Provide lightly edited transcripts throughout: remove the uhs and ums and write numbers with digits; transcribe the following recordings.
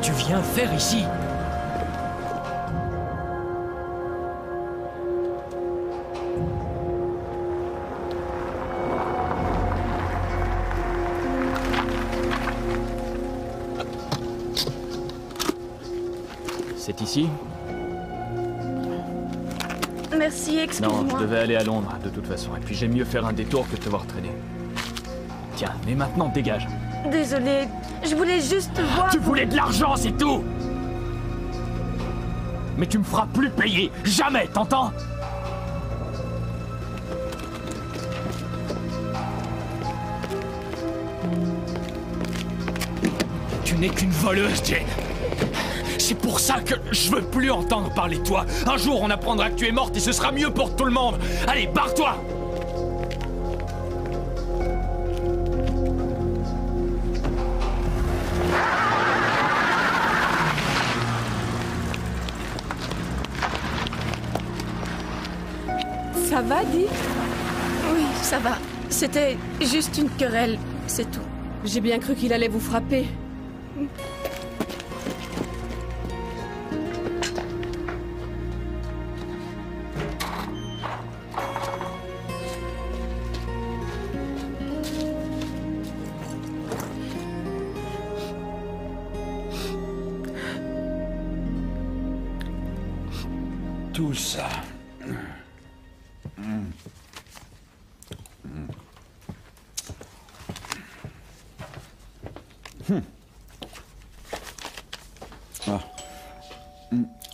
tu viens faire ici? C'est ici? Merci, excuse-moi. Non, je devais aller à Londres, de toute façon. Et puis j'aime mieux faire un détour que de te voir traîner. Tiens, mais maintenant, dégage. Désolée, je voulais juste voir... Tu voulais de l'argent, c'est tout! Mais tu me feras plus payer! Jamais, t'entends? Tu n'es qu'une voleuse, Jane! C'est pour ça que je veux plus entendre parler de toi. Un jour, on apprendra que tu es morte et ce sera mieux pour tout le monde. Allez, barre-toi! Ça va, Dick? Oui, ça va. C'était juste une querelle, c'est tout. J'ai bien cru qu'il allait vous frapper. Tout ça. Ah.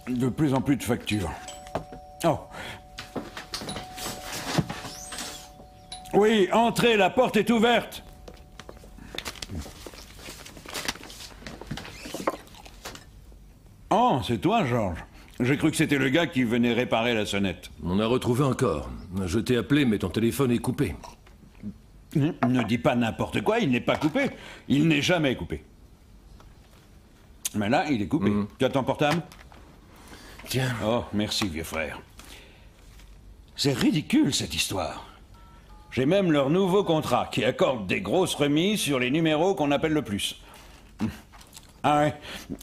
De plus en plus de factures. Oh. Oui, entrez, la porte est ouverte. Oh, c'est toi, Georges. J'ai cru que c'était le gars qui venait réparer la sonnette. On a retrouvé un corps. Je t'ai appelé, mais ton téléphone est coupé. Ne dis pas n'importe quoi, il n'est pas coupé. Il n'est jamais coupé. Mais là, il est coupé. Tu as ton portable? Tiens. Oh, merci, vieux frère. C'est ridicule, cette histoire. J'ai même leur nouveau contrat qui accorde des grosses remises sur les numéros qu'on appelle le plus. Ah ouais,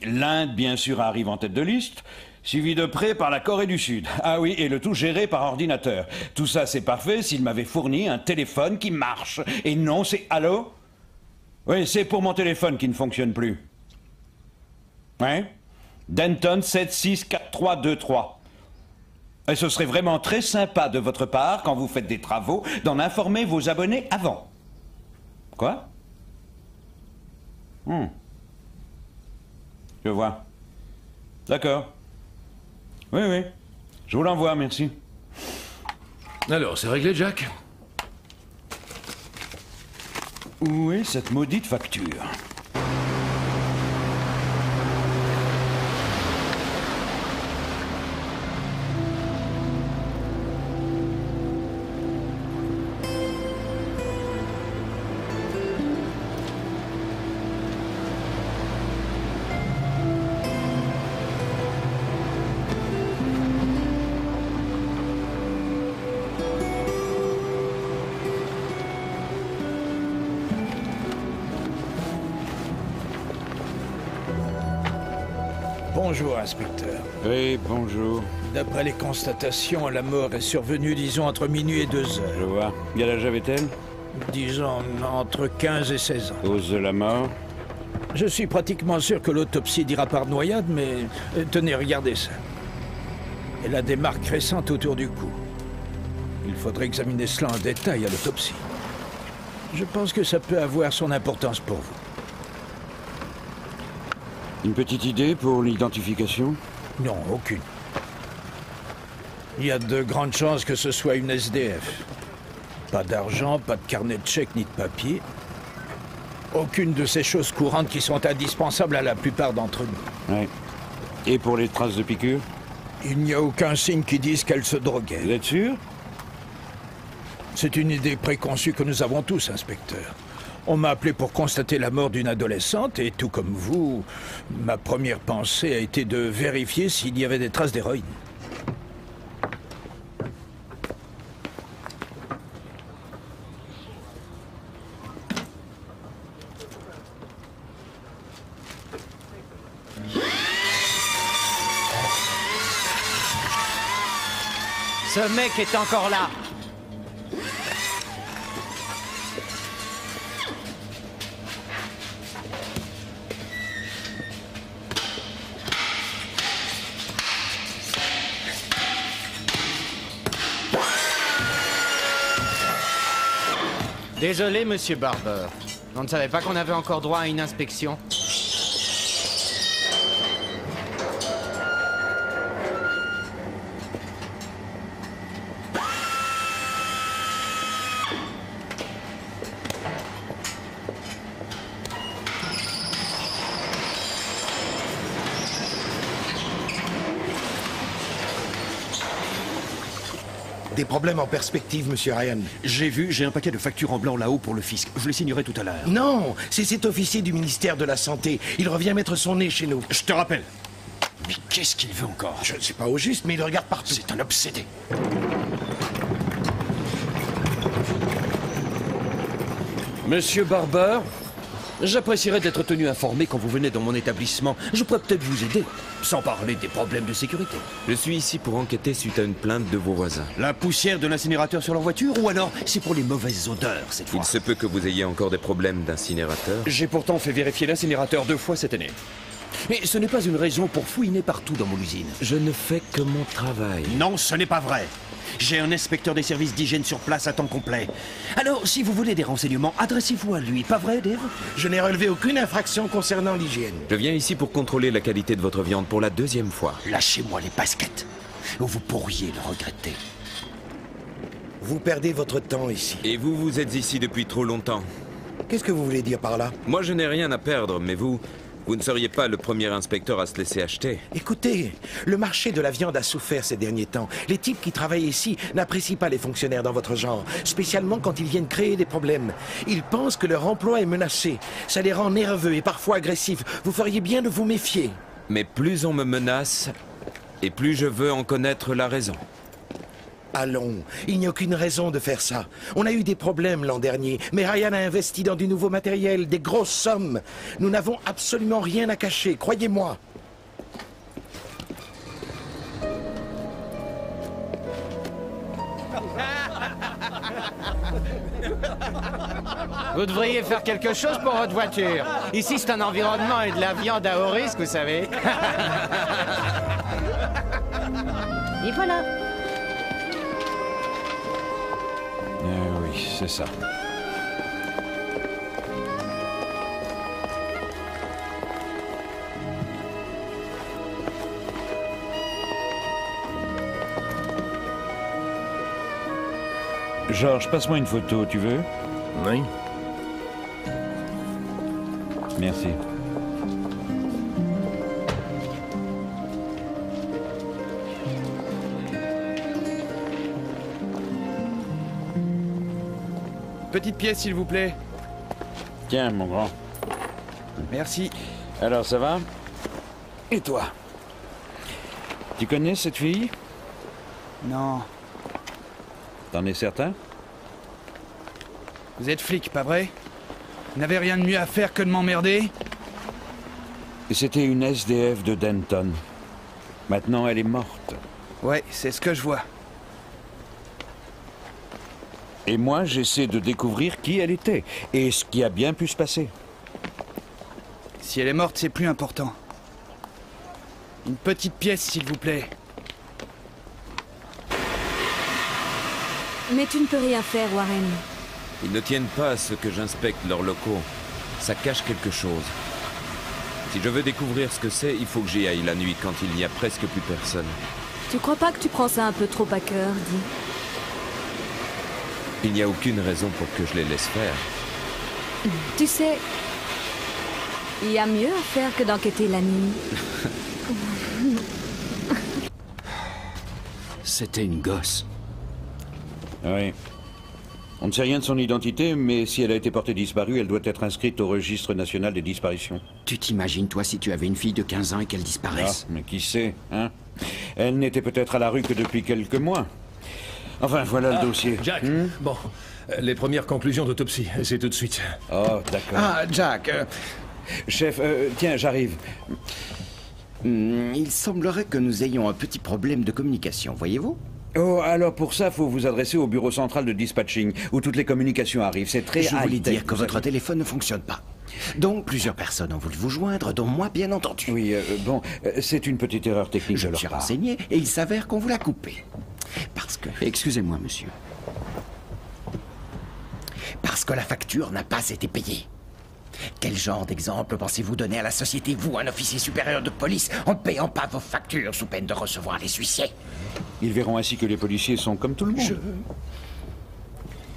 l'Inde, bien sûr, arrive en tête de liste, suivi de près par la Corée du Sud. Ah oui, et le tout géré par ordinateur. Tout ça, c'est parfait s'il m'avait fourni un téléphone qui marche. Et non, c'est... Allô? Oui, c'est pour mon téléphone qui ne fonctionne plus. Ouais? Denton 764323. Et ce serait vraiment très sympa de votre part, quand vous faites des travaux, d'en informer vos abonnés avant. Quoi? Je vois. D'accord. Oui, oui. Je vous l'envoie, merci. Alors, c'est réglé, Jack? Où est cette maudite facture? Bonjour, inspecteur. Oui, bonjour. D'après les constatations, la mort est survenue, disons, entre minuit et 2 heures. Je vois. Quel âge avait-elle? Disons, entre 15 et 16 ans. Cause de la mort? Je suis pratiquement sûr que l'autopsie dira par noyade, mais... tenez, regardez ça. Elle a des marques récentes autour du cou. Il faudrait examiner cela en détail à l'autopsie. Je pense que ça peut avoir son importance pour vous. Une petite idée pour l'identification? Non, aucune. Il y a de grandes chances que ce soit une SDF. Pas d'argent, pas de carnet de chèques ni de papier. Aucune de ces choses courantes qui sont indispensables à la plupart d'entre nous. Oui. Et pour les traces de piqûres? Il n'y a aucun signe qui dise qu'elle se droguait. Vous êtes sûr? C'est une idée préconçue que nous avons tous, inspecteur. On m'a appelé pour constater la mort d'une adolescente et, tout comme vous, ma première pensée a été de vérifier s'il y avait des traces d'héroïne. Ce mec est encore là. Désolé, monsieur Barber. On ne savait pas qu'on avait encore droit à une inspection. Des problèmes en perspective, monsieur Ryan. J'ai vu, j'ai un paquet de factures en blanc là-haut pour le fisc. Je les signerai tout à l'heure. Non, c'est cet officier du ministère de la Santé. Il revient mettre son nez chez nous. Je te rappelle. Mais qu'est-ce qu'il veut encore? Je ne sais pas au juste, mais il regarde partout. C'est un obsédé. Monsieur Barber, j'apprécierais d'être tenu informé quand vous venez dans mon établissement. Je pourrais peut-être vous aider, sans parler des problèmes de sécurité. Je suis ici pour enquêter suite à une plainte de vos voisins. La poussière de l'incinérateur sur leur voiture, ou alors c'est pour les mauvaises odeurs cette fois? Il se peut que vous ayez encore des problèmes d'incinérateur. J'ai pourtant fait vérifier l'incinérateur 2 fois cette année. Mais ce n'est pas une raison pour fouiner partout dans mon usine. Je ne fais que mon travail. Non, ce n'est pas vrai. J'ai un inspecteur des services d'hygiène sur place à temps complet. Alors, si vous voulez des renseignements, adressez-vous à lui. Pas vrai, Dave? Je n'ai relevé aucune infraction concernant l'hygiène. Je viens ici pour contrôler la qualité de votre viande pour la 2e fois. Lâchez-moi les baskets, ou vous pourriez le regretter. Vous perdez votre temps ici. Et vous, vous êtes ici depuis trop longtemps. Qu'est-ce que vous voulez dire par là? Moi, je n'ai rien à perdre, mais vous ne seriez pas le premier inspecteur à se laisser acheter. Écoutez, le marché de la viande a souffert ces derniers temps. Les types qui travaillent ici n'apprécient pas les fonctionnaires dans votre genre, spécialement quand ils viennent créer des problèmes. Ils pensent que leur emploi est menacé. Ça les rend nerveux et parfois agressifs. Vous feriez bien de vous méfier. Mais plus on me menace, et plus je veux en connaître la raison. Allons, il n'y a aucune raison de faire ça. On a eu des problèmes l'an dernier, mais Ryan a investi dans du nouveau matériel, des grosses sommes. Nous n'avons absolument rien à cacher, croyez-moi. Vous devriez faire quelque chose pour votre voiture. Ici, c'est un environnement et de la viande à haut risque, vous savez. Et voilà. Oui, c'est ça. Georges, passe-moi une photo, tu veux? Oui. Merci. Petite pièce, s'il vous plaît. Tiens, mon grand. Merci. Alors, ça va? Et toi? Tu connais cette fille? Non. T'en es certain? Vous êtes flic, pas vrai? Vous n'avez rien de mieux à faire que de m'emmerder? C'était une SDF de Denton. Maintenant, elle est morte. Ouais, c'est ce que je vois. Et moi, j'essaie de découvrir qui elle était et ce qui a bien pu se passer. Si elle est morte, c'est plus important. Une petite pièce, s'il vous plaît. Mais tu ne peux rien faire, Warren. Ils ne tiennent pas à ce que j'inspecte leurs locaux. Ça cache quelque chose. Si je veux découvrir ce que c'est, il faut que j'y aille la nuit quand il n'y a presque plus personne. Tu crois pas que tu prends ça un peu trop à cœur, dis? Il n'y a aucune raison pour que je les laisse faire. Tu sais, il y a mieux à faire que d'enquêter la nuit. C'était une gosse. Oui. On ne sait rien de son identité, mais si elle a été portée disparue, elle doit être inscrite au registre national des disparitions. Tu t'imagines, toi, si tu avais une fille de 15 ans et qu'elle disparaisse? Ah, mais qui sait, hein? Elle n'était peut-être à la rue que depuis quelques mois. Enfin, voilà le dossier. Jack, bon, les premières conclusions d'autopsie, c'est tout de suite. Oh, d'accord. Ah, Jack, Chef, tiens, j'arrive. Il semblerait que nous ayons un petit problème de communication, voyez-vous? Oh, alors pour ça, faut vous adresser au bureau central de dispatching, où toutes les communications arrivent. C'est très Je voulais high-tech, dire que vous votre savez. téléphone ne fonctionne pas. Donc, plusieurs personnes ont voulu vous joindre, dont moi, bien entendu. Oui, c'est une petite erreur technique Je de me leur suis part. renseigné et il s'avère qu'on vous l'a coupé. Parce que... Excusez-moi, monsieur. Parce que la facture n'a pas été payée. Quel genre d'exemple pensez-vous donner à la société, vous, un officier supérieur de police, en ne payant pas vos factures sous peine de recevoir les huissiers? Ils verront ainsi que les policiers sont comme tout le monde.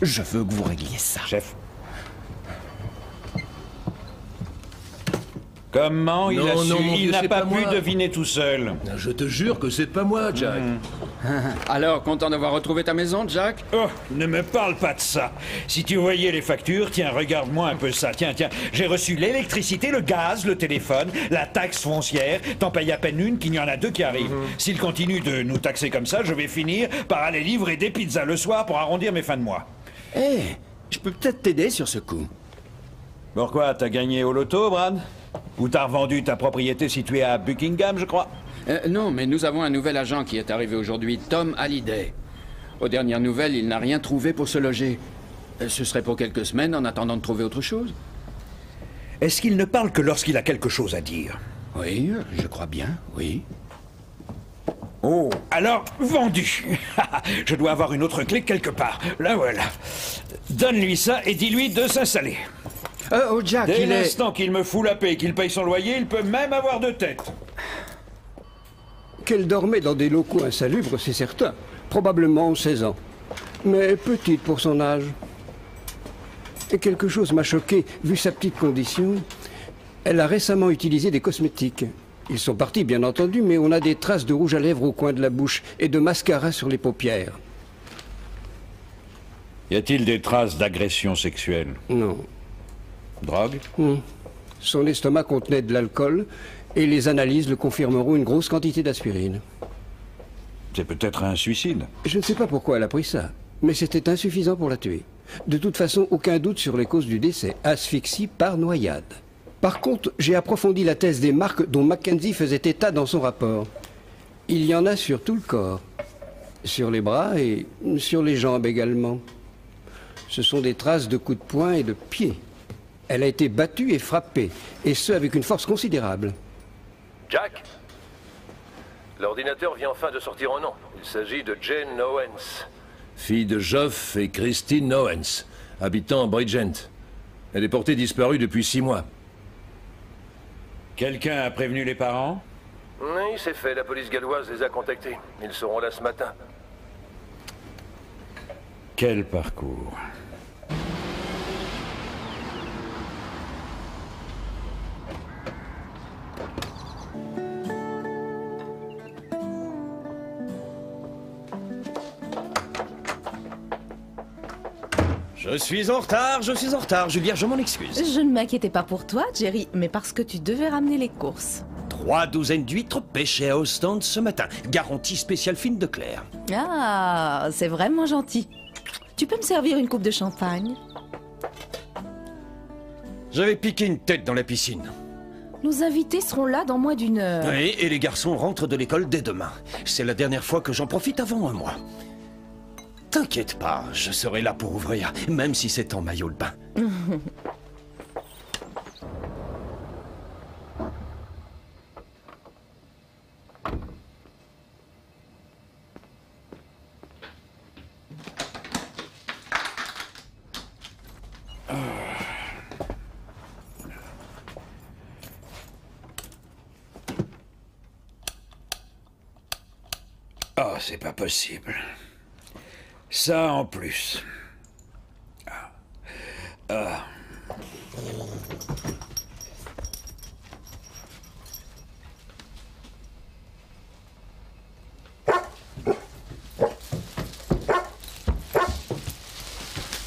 Je veux que vous régliez ça. Chef. Comment il a su? mon Il vieux, n'a c'est pas pas pu moi. deviner tout seul. Je te jure que c'est pas moi, Jack. Alors, content d'avoir retrouvé ta maison, Jack? Oh, ne me parle pas de ça. Si tu voyais les factures, tiens, regarde-moi un peu ça. Tiens, j'ai reçu l'électricité, le gaz, le téléphone, la taxe foncière. T'en payes à peine une, qu'il y en a deux qui arrivent. S'il continue de nous taxer comme ça, je vais finir par aller livrer des pizzas le soir pour arrondir mes fins de mois. Je peux peut-être t'aider sur ce coup. Pourquoi? T'as gagné au loto, Brad? Ou t'as revendu ta propriété située à Buckingham, je crois? Non, mais nous avons un nouvel agent qui est arrivé aujourd'hui, Tom Halliday. Aux dernières nouvelles, il n'a rien trouvé pour se loger. Ce serait pour quelques semaines en attendant de trouver autre chose. Est-ce qu'il ne parle que lorsqu'il a quelque chose à dire? Oui, je crois bien, oui. Oh, alors, vendu. Je dois avoir une autre clé quelque part. Là, voilà. Donne-lui ça et dis-lui de s'installer. Oh, Jack, Dès il est... l'instant qu'il me fout la paix et qu'il paye son loyer, il peut même avoir deux têtes. Qu'elle dormait dans des locaux insalubres, c'est certain. Probablement 16 ans. Mais petite pour son âge. Et quelque chose m'a choqué, vu sa petite condition. Elle a récemment utilisé des cosmétiques. Ils sont partis, bien entendu, mais on a des traces de rouge à lèvres au coin de la bouche et de mascara sur les paupières. Y a-t-il des traces d'agression sexuelle? Non. Drogue? Son estomac contenait de l'alcool et les analyses le confirmeront, une grosse quantité d'aspirine. C'est peut-être un suicide. Je ne sais pas pourquoi elle a pris ça, mais c'était insuffisant pour la tuer. De toute façon, aucun doute sur les causes du décès. Asphyxie par noyade. Par contre, j'ai approfondi la thèse des marques dont Mackenzie faisait état dans son rapport. Il y en a sur tout le corps. Sur les bras et sur les jambes également. Ce sont des traces de coups de poing et de pied. Elle a été battue et frappée, et ce avec une force considérable. Jack? L'ordinateur vient enfin de sortir un nom. Il s'agit de Jane Owens. Fille de Geoff et Christine Owens, habitant Bridgend. Elle est portée disparue depuis 6 mois. Quelqu'un a prévenu les parents? Oui, c'est fait. La police galloise les a contactés. Ils seront là ce matin. Quel parcours. Je suis en retard, Julia, je m'en excuse. Je ne m'inquiétais pas pour toi, Jerry, mais parce que tu devais ramener les courses. 3 douzaines d'huîtres pêchées à Ostende ce matin. Garantie spéciale fine de Claire. Ah, c'est vraiment gentil. Tu peux me servir une coupe de champagne? J'avais piqué une tête dans la piscine. Nos invités seront là dans moins d'1 heure. Oui, et les garçons rentrent de l'école dès demain. C'est la dernière fois que j'en profite avant un mois. T'inquiète pas, je serai là pour ouvrir, même si c'est en maillot de bain. Oh, c'est pas possible. Ça en plus.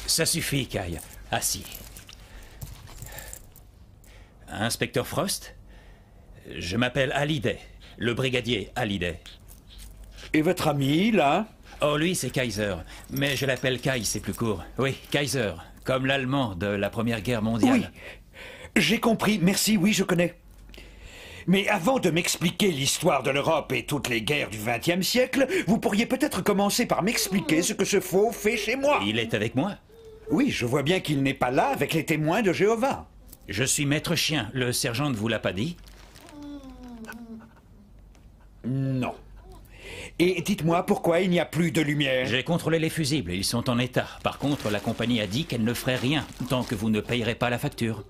Ça suffit, Kai. Assis. Inspecteur Frost? Je m'appelle Halliday, le brigadier Halliday. Et votre ami, là? Oh, lui, c'est Kaiser. Mais je l'appelle Kai, c'est plus court. Oui, Kaiser. Comme l'allemand de la Première Guerre mondiale. Oui. J'ai compris, merci, oui, je connais. Mais avant de m'expliquer l'histoire de l'Europe et toutes les guerres du XXe siècle, vous pourriez peut-être commencer par m'expliquer ce que ce faux fait chez moi. Il est avec moi. Oui, je vois bien qu'il n'est pas là avec les témoins de Jéhovah. Je suis maître chien. Le sergent ne vous l'a pas dit? Non. Et dites-moi pourquoi il n'y a plus de lumière. J'ai contrôlé les fusibles, ils sont en état. Par contre, la compagnie a dit qu'elle ne ferait rien tant que vous ne payerez pas la facture.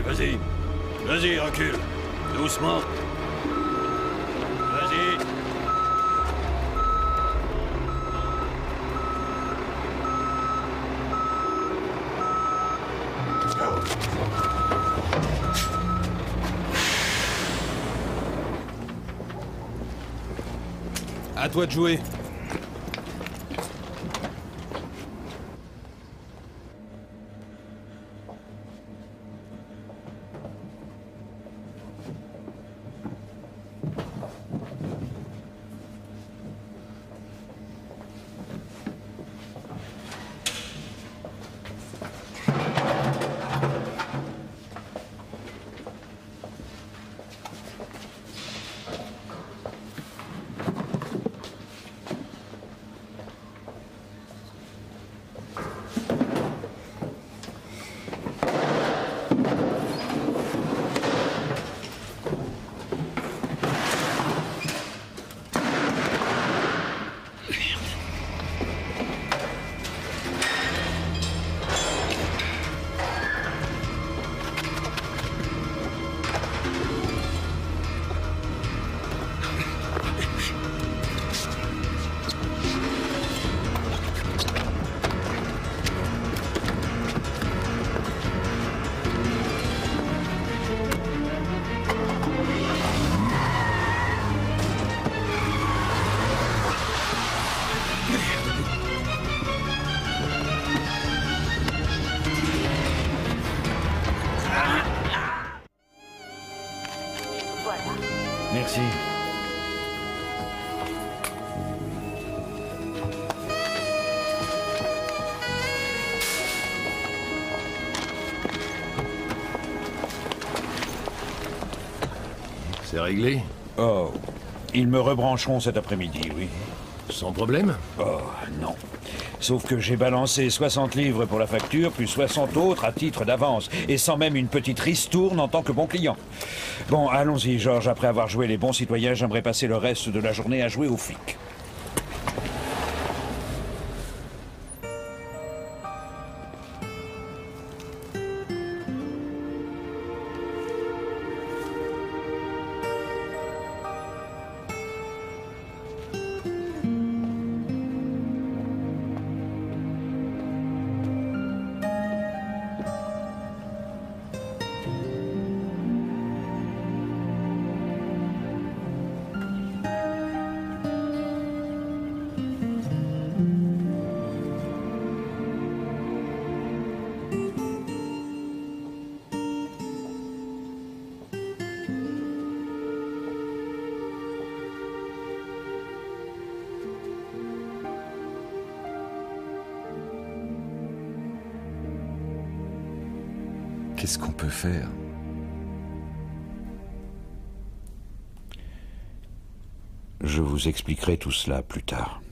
Vas-y. Vas-y, recule. Doucement. Vas-y. À toi de jouer. Merci. C'est réglé? Oh, ils me rebrancheront cet après-midi, oui. Sans problème? Oh, non. Sauf que j'ai balancé 60 livres pour la facture, plus 60 autres à titre d'avance, et sans même une petite ristourne en tant que bon client. Bon, allons-y, George. Après avoir joué les bons citoyens, j'aimerais passer le reste de la journée à jouer aux flics. Qu'est-ce qu'on peut faire? Je vous expliquerai tout cela plus tard.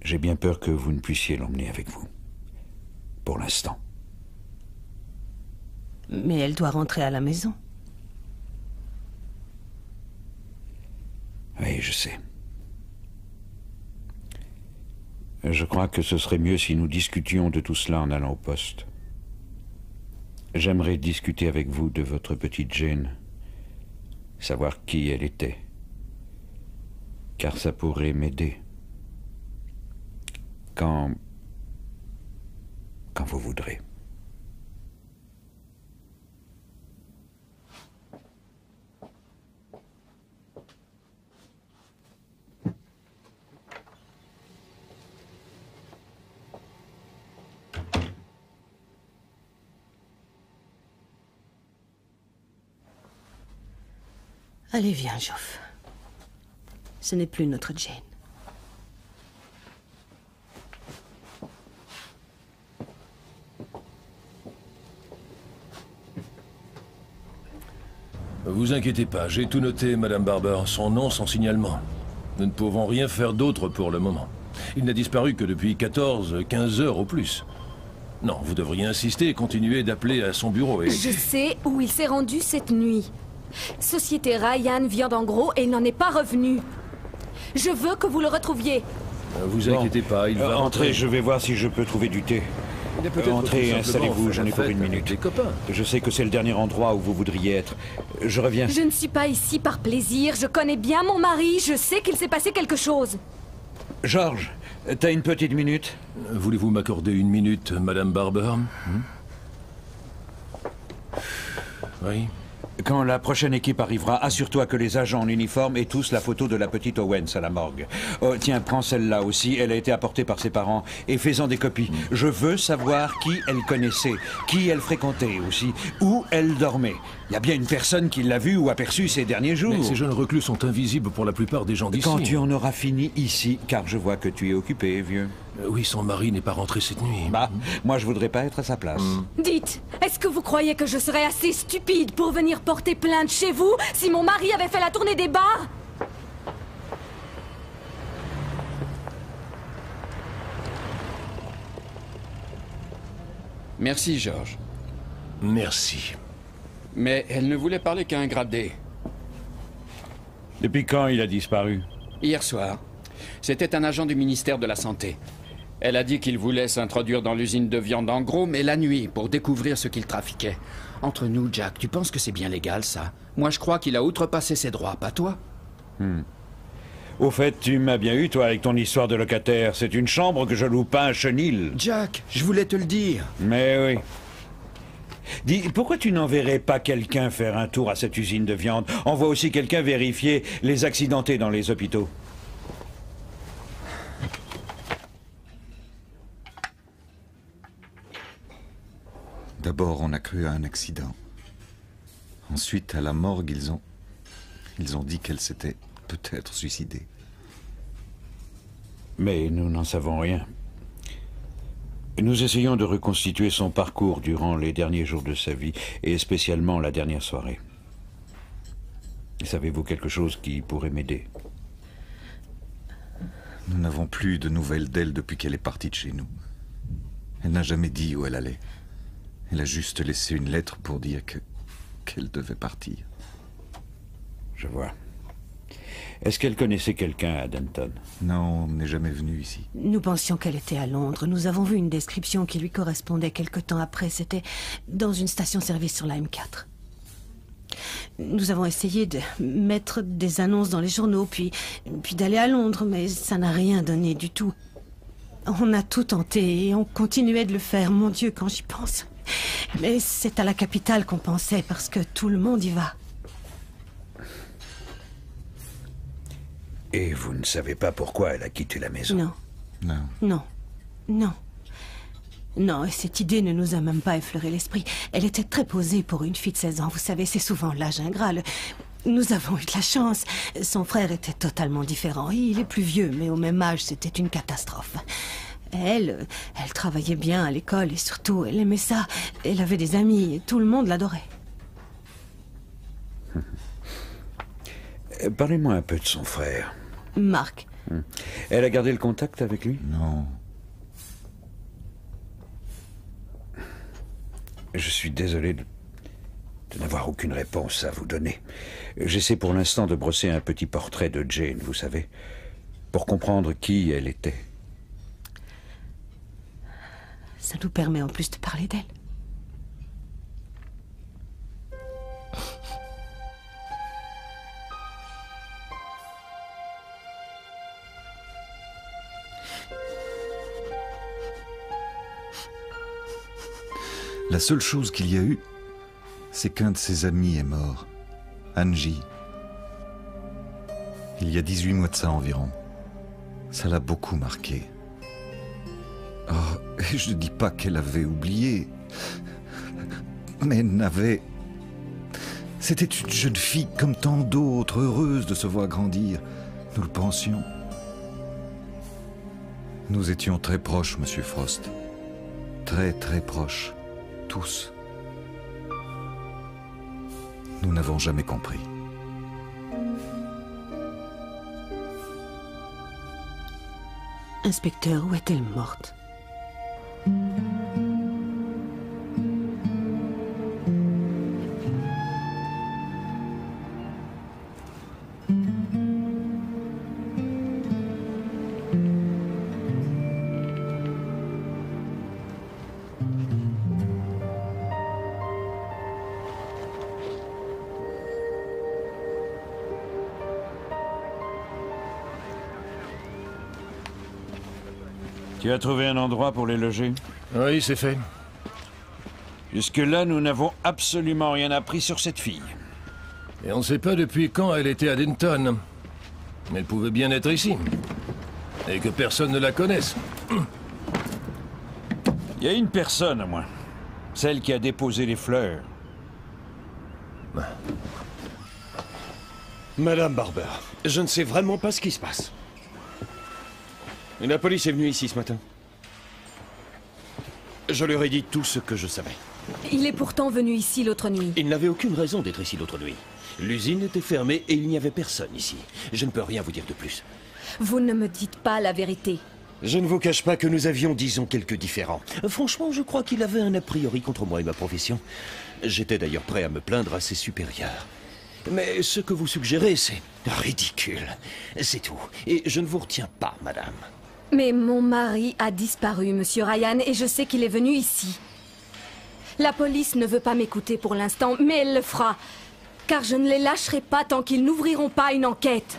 J'ai bien peur que vous ne puissiez l'emmener avec vous. Pour l'instant. Mais elle doit rentrer à la maison. Oui, je sais. Je crois que ce serait mieux si nous discutions de tout cela en allant au poste. J'aimerais discuter avec vous de votre petite Jane. Savoir qui elle était. Car ça pourrait m'aider. Quand vous voudrez. Allez, viens, Geoff. Ce n'est plus notre Jane. Vous inquiétez pas, j'ai tout noté, Madame Barber. Son nom, son signalement. Nous ne pouvons rien faire d'autre pour le moment. Il n'a disparu que depuis 15 heures au plus. Non, vous devriez insister et continuer d'appeler à son bureau et... Je sais où il s'est rendu cette nuit. Société Ryan Viande en Gros et il n'en est pas revenu. Je veux que vous le retrouviez. Vous inquiétez pas, il va entrez, je vais voir si je peux trouver du thé. Entrez, installez-vous, j'en ai pour une minute. Je sais que c'est le dernier endroit où vous voudriez être. Je reviens. Je ne suis pas ici par plaisir. Je connais bien mon mari. Je sais qu'il s'est passé quelque chose. George, t'as une petite minute? Voulez-vous m'accorder une minute, Madame Barber? Oui. Quand la prochaine équipe arrivera, assure-toi que les agents en uniforme aient tous la photo de la petite Owens à la morgue. Oh, tiens, prends celle-là aussi, elle a été apportée par ses parents, et fais-en des copies. Je veux savoir qui elle connaissait, qui elle fréquentait aussi, où elle dormait. Il y a bien une personne qui l'a vue ou aperçue ces derniers jours. Mais ces jeunes reclus sont invisibles pour la plupart des gens d'ici. Quand tu en auras fini ici, car je vois que tu es occupé, vieux. Oui, son mari n'est pas rentré cette nuit. Bah, moi je voudrais pas être à sa place. Dites, est-ce que vous croyez que je serais assez stupide pour venir porter plainte chez vous si mon mari avait fait la tournée des bars? Merci, George. Merci. Mais elle ne voulait parler qu'à un gradé. Depuis quand il a disparu? Hier soir. C'était un agent du ministère de la Santé. Elle a dit qu'il voulait s'introduire dans l'usine de viande en gros, mais la nuit, pour découvrir ce qu'il trafiquait. Entre nous, Jack, tu penses que c'est bien légal, ça? Moi, je crois qu'il a outrepassé ses droits, pas toi? Au fait, tu m'as bien eu, toi, avec ton histoire de locataire. C'est une chambre que je loue pas à Chenil. Jack, je voulais te le dire. Mais oui. Dis, pourquoi tu n'enverrais pas quelqu'un faire un tour à cette usine de viande? Envoie aussi quelqu'un vérifier les accidentés dans les hôpitaux. D'abord, on a cru à un accident. Ensuite, à la morgue, ils ont dit qu'elle s'était peut-être suicidée. Mais nous n'en savons rien. Nous essayons de reconstituer son parcours durant les derniers jours de sa vie, et spécialement la dernière soirée. Savez-vous quelque chose qui pourrait m'aider? Nous n'avons plus de nouvelles d'elle depuis qu'elle est partie de chez nous. Elle n'a jamais dit où elle allait. Elle a juste laissé une lettre pour dire qu'elle devait partir. Je vois. Est-ce qu'elle connaissait quelqu'un à Denton? Non, on n'est jamais venu ici. Nous pensions qu'elle était à Londres. Nous avons vu une description qui lui correspondait quelque temps après. C'était dans une station-service sur la M4. Nous avons essayé de mettre des annonces dans les journaux, puis d'aller à Londres, mais ça n'a rien donné du tout. On a tout tenté et on continuait de le faire, mon Dieu, quand j'y pense. Mais c'est à la capitale qu'on pensait, parce que tout le monde y va. Et vous ne savez pas pourquoi elle a quitté la maison? Non. Non. Non. Non. Non, et cette idée ne nous a même pas effleuré l'esprit. Elle était très posée pour une fille de 16 ans. Vous savez, c'est souvent l'âge ingrat. Nous avons eu de la chance. Son frère était totalement différent. Il est plus vieux, mais au même âge, c'était une catastrophe. Elle travaillait bien à l'école et surtout, elle aimait ça. Elle avait des amis et tout le monde l'adorait. Parlez-moi un peu de son frère. Mark. Elle a gardé le contact avec lui? Non. Je suis désolé de n'avoir aucune réponse à vous donner. J'essaie pour l'instant de brosser un petit portrait de Jane, vous savez, pour comprendre qui elle était. Ça nous permet en plus de parler d'elle. La seule chose qu'il y a eu, c'est qu'un de ses amis est mort. Angie. Il y a 18 mois de ça environ. Ça l'a beaucoup marqué. Oh, je ne dis pas qu'elle avait oublié, mais elle n'avait... C'était une jeune fille comme tant d'autres, heureuse de se voir grandir. Nous le pensions. Nous étions très proches, Monsieur Frost. Très, très proches. Tous. Nous n'avons jamais compris. Inspecteur, où est-elle morte? Tu as trouvé un endroit pour les loger? Oui, c'est fait. Jusque-là, nous n'avons absolument rien appris sur cette fille. Et on ne sait pas depuis quand elle était à Denton. Mais elle pouvait bien être ici. Et que personne ne la connaisse. Il y a une personne, à moins. Celle qui a déposé les fleurs. Madame Barber, je ne sais vraiment pas ce qui se passe. La police est venue ici ce matin. Je leur ai dit tout ce que je savais. Il est pourtant venu ici l'autre nuit. Il n'avait aucune raison d'être ici l'autre nuit. L'usine était fermée et il n'y avait personne ici. Je ne peux rien vous dire de plus. Vous ne me dites pas la vérité. Je ne vous cache pas que nous avions, disons, quelques différends. Franchement, je crois qu'il avait un a priori contre moi et ma profession. J'étais d'ailleurs prêt à me plaindre à ses supérieurs. Mais ce que vous suggérez, c'est ridicule. C'est tout. Et je ne vous retiens pas, madame. Mais mon mari a disparu, monsieur Ryan, et je sais qu'il est venu ici. La police ne veut pas m'écouter pour l'instant, mais elle le fera. Car je ne les lâcherai pas tant qu'ils n'ouvriront pas une enquête.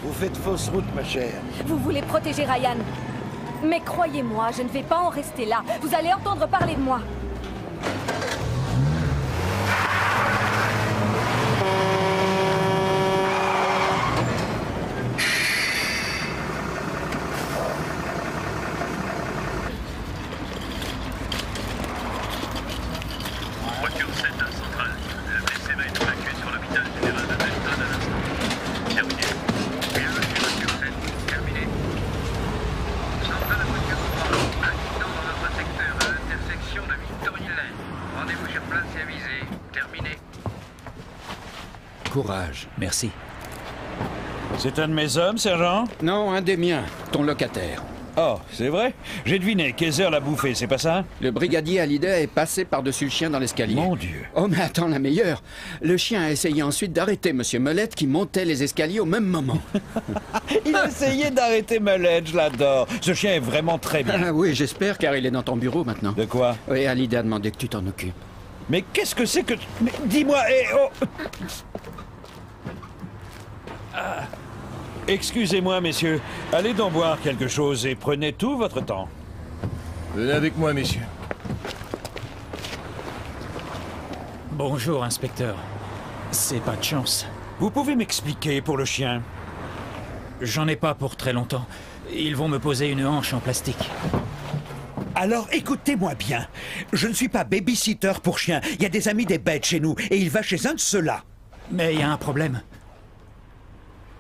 Vous faites fausse route, ma chère. Vous voulez protéger Ryan. Mais croyez-moi, je ne vais pas en rester là. Vous allez entendre parler de moi. Voiture 7 à Centrale. Le blessé va être évacué sur l'hôpital général de Denton à l'instant. Terminé. Bien, voiture 7. Terminé. Centrale à voiture 3. Accident dans notre secteur à l'intersection de Victory Lane. Rendez-vous sur place et avisé. Terminé. Courage. Merci. C'est un de mes hommes, sergent? Non, un des miens. Ton locataire. Oh, c'est vrai? J'ai deviné. Kaiser l'a bouffé, c'est pas ça? Le brigadier Hallyday est passé par-dessus le chien dans l'escalier. Mon Dieu. Oh, mais attends, la meilleure. Le chien a essayé ensuite d'arrêter Monsieur Molette qui montait les escaliers au même moment. Il a essayé d'arrêter Molette, je l'adore. Ce chien est vraiment très bien. Ah oui, j'espère, car il est dans ton bureau maintenant. De quoi? Oui, Hallyday a demandé que tu t'en occupes. Mais qu'est-ce que c'est que... Mais dis-moi, oh... Ah. Excusez-moi, messieurs. Allez donc boire quelque chose et prenez tout votre temps. Venez avec moi, messieurs. Bonjour, inspecteur. C'est pas de chance. Vous pouvez m'expliquer pour le chien? J'en ai pas pour très longtemps. Ils vont me poser une hanche en plastique. Alors écoutez-moi bien. Je ne suis pas babysitter pour chiens. Il y a des amis des bêtes chez nous et il va chez un de ceux-là. Mais il y a un problème.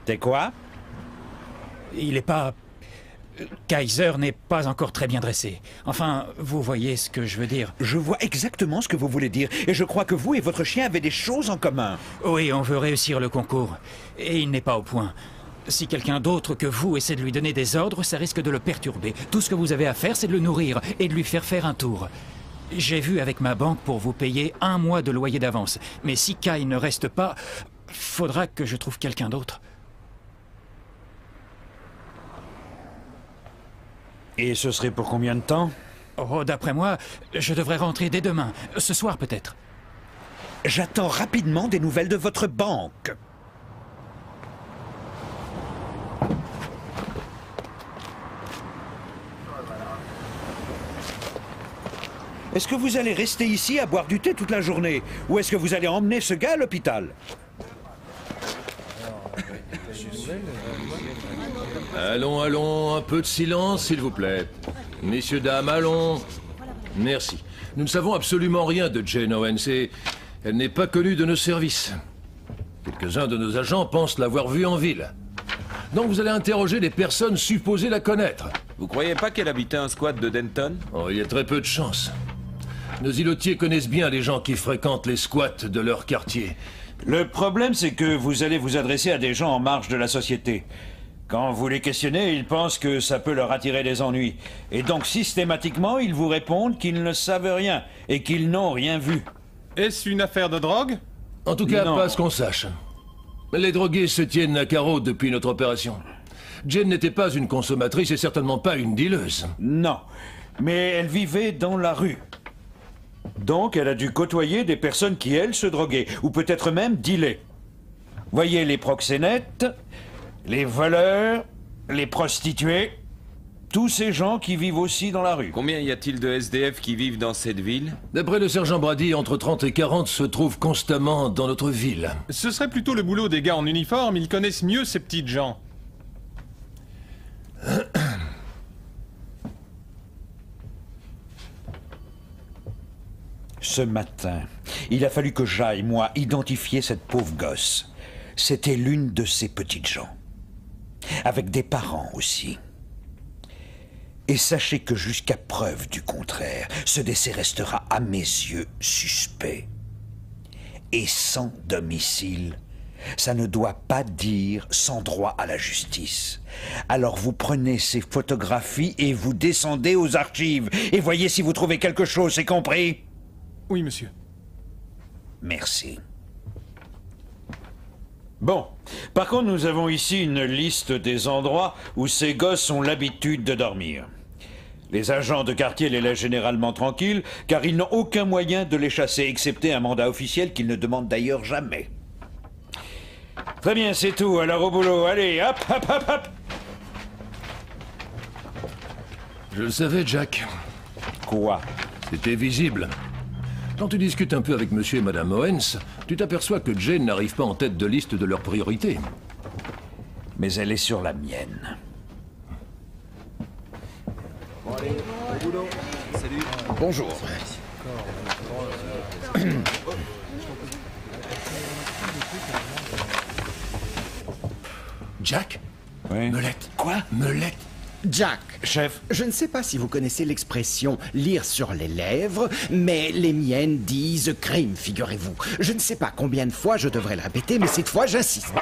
T'es quoi? Il est pas... Kaiser n'est pas encore très bien dressé. Enfin, vous voyez ce que je veux dire. Je vois exactement ce que vous voulez dire, et je crois que vous et votre chien avez des choses en commun. Oui, on veut réussir le concours, et il n'est pas au point. Si quelqu'un d'autre que vous essaie de lui donner des ordres, ça risque de le perturber. Tout ce que vous avez à faire, c'est de le nourrir et de lui faire un tour. J'ai vu avec ma banque pour vous payer 1 mois de loyer d'avance. Mais si Kai ne reste pas, faudra que je trouve quelqu'un d'autre. Et ce serait pour combien de temps? Oh, d'après moi, je devrais rentrer dès demain. Ce soir, peut-être. J'attends rapidement des nouvelles de votre banque. Est-ce que vous allez rester ici à boire du thé toute la journée? Ou est-ce que vous allez emmener ce gars à l'hôpital? Allons, allons, un peu de silence, s'il vous plaît. Messieurs, dames, allons. Merci. Nous ne savons absolument rien de Jane Owens et elle n'est pas connue de nos services. Quelques-uns de nos agents pensent l'avoir vue en ville. Donc vous allez interroger les personnes supposées la connaître. Vous croyez pas qu'elle habitait un squat de Denton? Oh, il y a très peu de chance. Nos îlotiers connaissent bien les gens qui fréquentent les squats de leur quartier. Le problème, c'est que vous allez vous adresser à des gens en marge de la société. Quand vous les questionnez, ils pensent que ça peut leur attirer des ennuis. Et donc, systématiquement, ils vous répondent qu'ils ne savent rien et qu'ils n'ont rien vu. Est-ce une affaire de drogue? En tout cas, Non. pas à ce qu'on sache. Les drogués se tiennent à carreau depuis notre opération. Jane n'était pas une consommatrice et certainement pas une dealeuse. Non, mais elle vivait dans la rue. Donc, elle a dû côtoyer des personnes qui, elles, se droguaient, ou peut-être même dealaient. Voyez les proxénètes, les voleurs, les prostituées, tous ces gens qui vivent aussi dans la rue. Combien y a-t-il de SDF qui vivent dans cette ville? D'après le sergent Brady, entre 30 et 40 se trouvent constamment dans notre ville. Ce serait plutôt le boulot des gars en uniforme, ils connaissent mieux ces petites gens. Ce matin, il a fallu que j'aille, moi, identifier cette pauvre gosse. C'était l'une de ces petites gens. Avec des parents aussi. Et sachez que jusqu'à preuve du contraire, ce décès restera à mes yeux suspect. Et sans domicile, ça ne doit pas dire sans droit à la justice. Alors vous prenez ces photographies et vous descendez aux archives. Et voyez si vous trouvez quelque chose, c'est compris? Oui, monsieur. Merci. Bon, par contre, nous avons ici une liste des endroits où ces gosses ont l'habitude de dormir. Les agents de quartier les laissent généralement tranquilles, car ils n'ont aucun moyen de les chasser, excepté un mandat officiel qu'ils ne demandent d'ailleurs jamais. Très bien, c'est tout, alors au boulot, allez, hop, hop, hop, hop. Je le savais, Jack. Quoi? C'était visible. Quand tu discutes un peu avec monsieur et madame Owens, tu t'aperçois que Jane n'arrive pas en tête de liste de leurs priorités. Mais elle est sur la mienne. Bon, allez, au boulot. Salut. Bonjour. Jack? Oui. Meulette. Quoi? Meulette. Jack. Chef. Je ne sais pas si vous connaissez l'expression « lire sur les lèvres », mais les miennes disent « crime », figurez-vous. Je ne sais pas combien de fois je devrais le répéter, mais cette fois, j'insiste.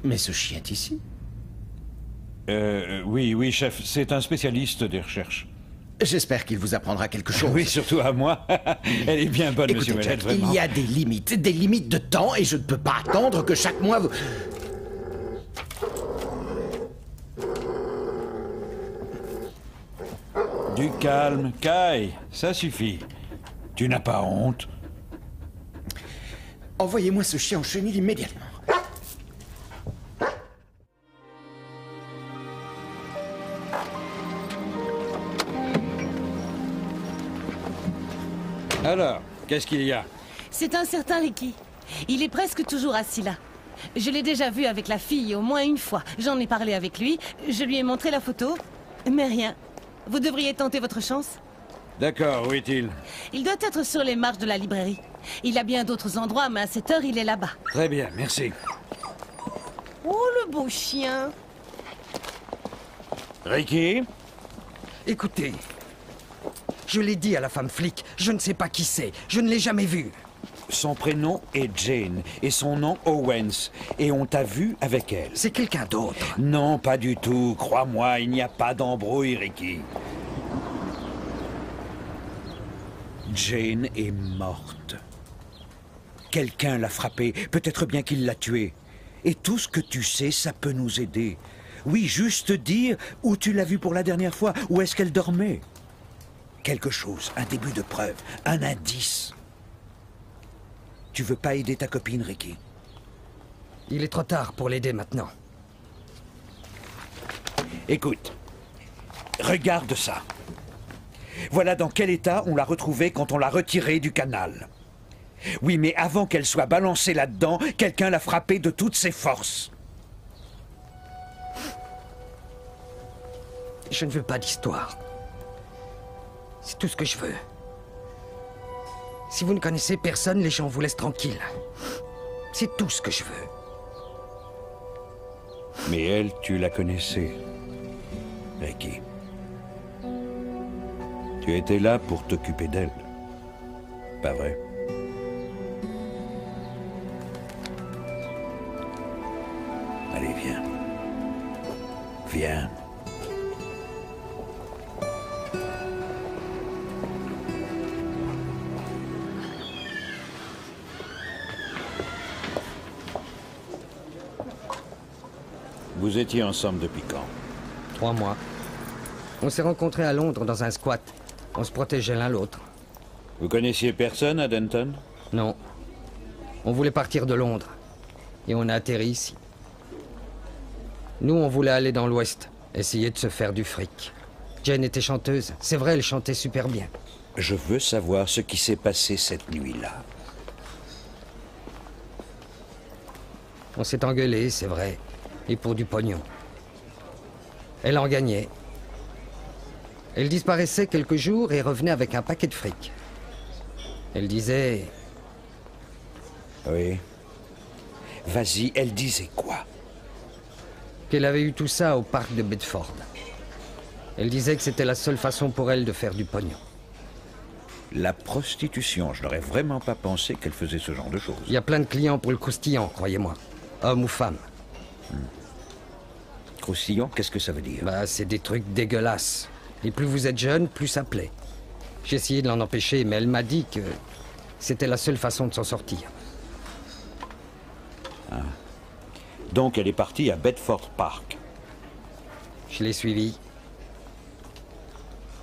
Mais ce chien est ici. Oui, chef, c'est un spécialiste des recherches. J'espère qu'il vous apprendra quelque chose. Oui, surtout à moi. Elle est bien bonne, Écoutez, monsieur Meulette, Jack, vraiment. il y a des limites de temps, et je ne peux pas attendre que chaque mois vous... Du calme, Kai, ça suffit. Tu n'as pas honte? Envoyez-moi ce chien en chenille immédiatement. Alors, qu'est-ce qu'il y a? C'est un certain Ricky. Il est presque toujours assis là. Je l'ai déjà vu avec la fille au moins une fois. J'en ai parlé avec lui, je lui ai montré la photo, mais rien. Vous devriez tenter votre chance. D'accord, où est-il? Il doit être sur les marches de la librairie. Il a bien d'autres endroits, mais à cette heure, il est là-bas. Très bien, merci. Oh, le beau chien. Ricky? Écoutez, je l'ai dit à la femme flic, je ne sais pas qui c'est, je ne l'ai jamais vue. Son prénom est Jane et son nom Owens. Et on t'a vu avec elle. C'est quelqu'un d'autre. Non, pas du tout. Crois-moi, il n'y a pas d'embrouille, Ricky. Jane est morte. Quelqu'un l'a frappée, peut-être bien qu'il l'a tuée. Et tout ce que tu sais, ça peut nous aider. Oui, juste dire où tu l'as vue pour la dernière fois, où est-ce qu'elle dormait. Quelque chose, un début de preuve, un indice. Tu veux pas aider ta copine, Ricky? Il est trop tard pour l'aider maintenant. Écoute, regarde ça. Voilà dans quel état on l'a retrouvée quand on l'a retirée du canal. Oui, mais avant qu'elle soit balancée là-dedans, quelqu'un l'a frappée de toutes ses forces. Je ne veux pas d'histoire. C'est tout ce que je veux. Si vous ne connaissez personne, les gens vous laissent tranquille. C'est tout ce que je veux. Mais elle, tu la connaissais, Ricky. Tu étais là pour t'occuper d'elle. Pas vrai? Allez, viens. Viens. Vous étiez ensemble depuis quand? 3 mois. On s'est rencontrés à Londres dans un squat. On se protégeait l'un l'autre. Vous connaissiez personne à Denton? Non. On voulait partir de Londres. Et on a atterri ici. Nous, on voulait aller dans l'Ouest, essayer de se faire du fric. Jane était chanteuse. C'est vrai, elle chantait super bien. Je veux savoir ce qui s'est passé cette nuit-là. On s'est engueulé, c'est vrai. Et pour du pognon. Elle en gagnait. Elle disparaissait quelques jours et revenait avec un paquet de fric. Elle disait... Oui. Vas-y, elle disait quoi? Qu'elle avait eu tout ça au parc de Bedford. Elle disait que c'était la seule façon pour elle de faire du pognon. La prostitution, je n'aurais vraiment pas pensé qu'elle faisait ce genre de choses. Il y a plein de clients pour le croustillant, croyez-moi. Hommes ou femmes. Croustillant, qu'est-ce que ça veut dire? Bah, c'est des trucs dégueulasses. Et plus vous êtes jeune, plus ça plaît. J'ai essayé de l'en empêcher, mais elle m'a dit que c'était la seule façon de s'en sortir. Ah. Donc elle est partie à Bedford Park. Je l'ai suivie.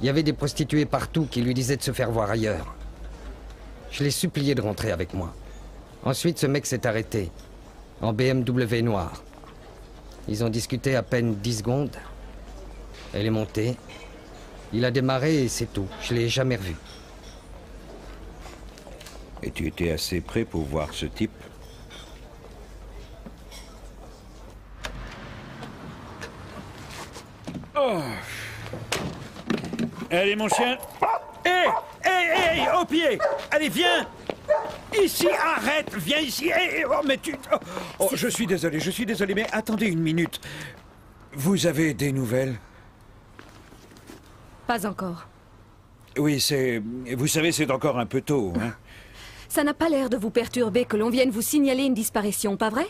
Il y avait des prostituées partout qui lui disaient de se faire voir ailleurs. Je l'ai supplié de rentrer avec moi. Ensuite, ce mec s'est arrêté, en BMW noir. Ils ont discuté à peine 10 secondes. Elle est montée. Il a démarré et c'est tout. Je l'ai jamais revu. Et tu étais assez près pour voir ce type? Oh. Allez, mon chien. Hé! Hé! Hé! Au pied! Allez, viens! Ici, arrête! Viens ici! Hé! Oh, mais tu... Oh, je suis désolé, mais attendez une minute. Vous avez des nouvelles? Pas encore. Oui, c'est... Vous savez, c'est encore un peu tôt, hein? Ça n'a pas l'air de vous perturber que l'on vienne vous signaler une disparition, pas vrai?